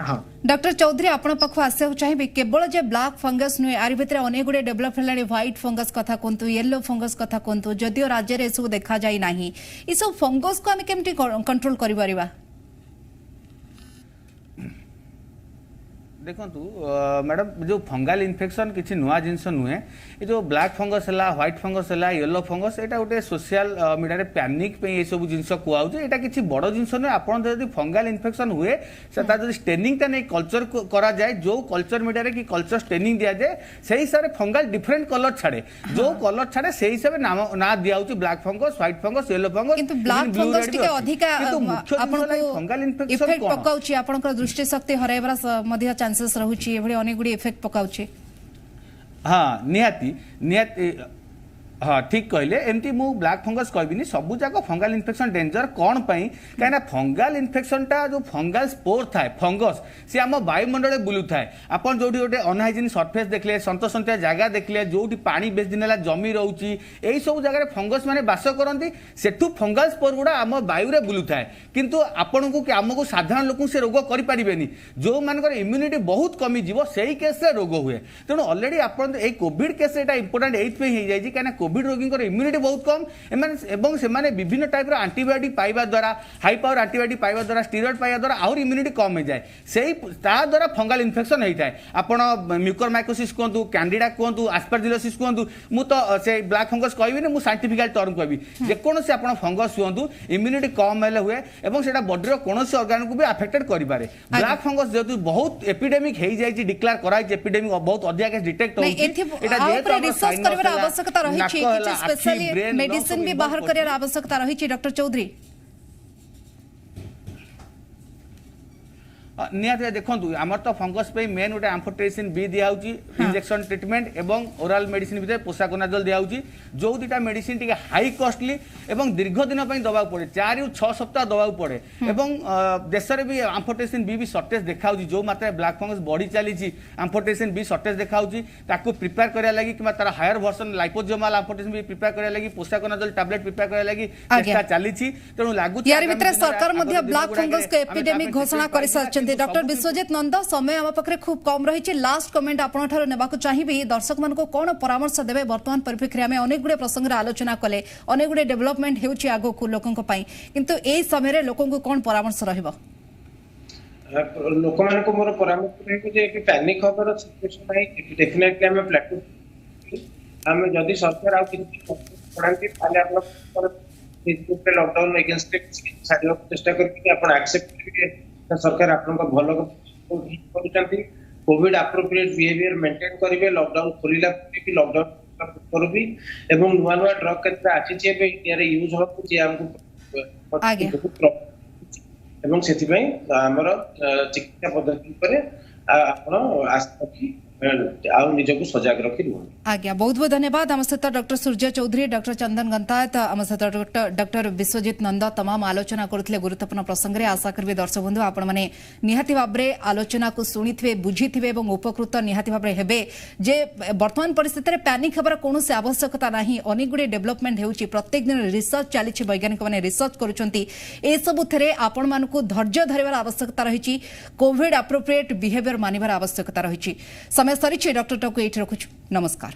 हाँ डॉक्टर चौधरी आपण पाखु आसे चाहिए केवल जे ब्लैक फंगस नुहे आरि भितर अनेक गुडे डेवलप हेलानी व्हाइट फंगस कथा कोंतु येलो फंगस कथा कोंतु जदियो राज्य रे सब देखा जाई नाही ई सब फंगस को हमें केमति कंट्रोल करि परिबा देखो मैडम जो फंगाल इन्फेक्शन किसी नुआ जिनस नुहे ये जो ब्लैक फंगस है व्हाइट फंगस है येलो फंगस यहाँ गोटे सोशल मीडिया रे पैनिक पे ये सब जिनस कहूँ यहाँ किसी बड़ जिनस नुहे आप फंगाल इन्फेक्शन हुए से स्टेनिंग नहीं कल्चर करा जाए जो कल्चर मीडिया कि कल्चर स्टेनिंग दि जाए से हिसाब से फंगाल डिफरेंट कलर छाड़े जो कलर छाड़े से हिसाब से ना दिया black fungus white fungus yellow fungus दृष्टि शक्ति हरैबार चांसेस रहुची एभली अनेक गुडी इफेक्ट पकाउची हाँ निहाती निहाती हाँ ठीक कहले एमती मु ब्लैक फंगस कहबिनी सबु जाक फंगाल इन्फेक्शन डेंजर कौन पाई कहीं फंगाल इन्फेक्शन टा जो फंगाल स्पोर थाए फंगस सी आम वायुमंडल बुलू थाए आपन जोटी गोटे अनहाइजीन सरफेस देखले सन्तसंतिया जगह देखले जोटी पानी बेस दिन है जमी रोची यही सब जगह फंगस माने बास करती सेठू फंगाल स्पोर गुड़ा आम वायु रे बुलू थाए किंतु आपन को आमको साधारण लोक से रोग करें जो मान इम्यूनिटी बहुत कमी जीव से केस रोग हुए तेणु अलरेडी आप कोविड केस इंपोर्टाट ये कहीं कोविड रोगी इम्यूनिटी बहुत कम एवं से विभिन्न टाइप एंटीबायोटिक पाइबा द्वारा हाई पावर एंटीबायोटिक पाइबा द्वारा स्टीरॉयड पाइबा द्वारा आउर इम्यूनिटी कम हो जाए से द्वारा फंगल इन्फेक्शन होता है आपण म्यूकोरमाइकोसिस कहतु कैंडिडा कहतु एस्परजिलोसिस कहतु मु तो से ब्लैक फंगस कहबी मु साइंटिफिकल टर्म कहबी जेकोसी आपण फंगस हुअतु इम्यूनिटी कम हेले हुए एवं सेटा बॉडी कौन ऑर्गन को भी अफेक्टेड करि पारे ब्लैक फंगस जेतु बहुत एपिडेमिक हे जाई डिक्लेयर कराई एपिडेमिक बहुत अधिक केस डिटेक्ट होउची एटा जेतु रिसर्च करबार आवश्यकता रही छी कि स्पेशली मेडिसिन भी बाहर करियर आवश्यकता रही छी डॉक्टर चौधरी निहाती देखु आमर तो फंगस पे मेन गोटे एम्फोटेरिसिन बी दिया इंजेक्शन ट्रीटमेंट एवं ओराल मेडिसिन भितर पोसाकोनाजोल दिया जो दुटा मेडिसिन टिके हाई कॉस्टली एवं दीर्घ दिन दवा पड़े 4 ରୁ 6 सप्ताह दवा पड़े एवं देश में भी एम्फोटेरिसिन बी सर्टेज देखा जो मात्रा ब्लैक फंगस बढ़ी चली एम्फोटेरिसिन बी सर्टेज देखा प्रिपेयर करा लगी कि तार higher version liposomal amphotericin B prepare करा लगी पोसाकोनाजोल टैबलेट प्रिपेयर करा लगी चेष्टा चली तेणु लागू यार भितर सरकार मध्य ब्लैक फंगस के एपिडेमिक घोषणा कर सारछन डॉक्टर विश्वजीत नंद समय आम पाखे खूब कम रही लास्ट कमेंट आपन नेबा चाहिए दर्शक मान को कौन परामर्श देवे वर्तमान परिप्रेक्षी में अनेक गुड़े प्रसंग आलोचना कले अनेक गुड़े डेवलपमेंट होउछि आगो को लोकन पई किंतु एई समय लोकन को कौन परामर्श रहइबो लोक मान को मोर परामर्श रहइबो जे कि पैनिक होकर सिचुएशन है डेफिनेटली हम प्लेटफॉर्म हम जदी सरकार आ किछि पड़ांती ताले आपन फेसबुक पे लॉकडाउन अगेंस्ट साडियो चेष्टा करके आपन एक्सेप्ट करके सरकार आपन को भलो करछंती कोविड एप्रोप्रिएट बिहेवियर मेंटेन करिवे लॉकडाउन खोलिला कि लॉकडाउन करबी एवं नुवा नुवा ड्रग केत्रा आछि जे बे इंडिया रे यूज हो जे हमको आगे एवं सेति पई हमर चिकित्सा पद्धति पर आपन आस्था की आउ निजको सजाग रखी रुहन आज्ञा बहुत बहुत धन्यवाद आम सहित डॉक्टर सूर्य चौधरी डॉक्टर चंदन गंतायत आम सहित डॉक्टर विश्वजीत नंद तमाम आलोचना करथिले गुरुत्वपूर्ण प्रसंग रे आशा करबे दर्शक बंधु आपण माने निहाती भाबरे आलोचना को सुनिथिबे बुझिथिबे एवं उपकृत निहाती भाबरे हेबे जे वर्तमान परिस्थिति रे पैनिक हेबार कोनोसी आवश्यकता नाही अनेक गुडे डेवलपमेंट हेउची प्रत्येक दिन रिसर्च चालिछि वैज्ञानिक माने रिसर्च करूछंती ए सब थरे आपण मानकु धैर्य धरिबार आवश्यकता रहिछि कोविड एप्रोप्रिएट बिहेवियर मानिबार आवश्यकता रहिछि समय सरी डॉक्टर टॉक एट रखुछु नमस्कार।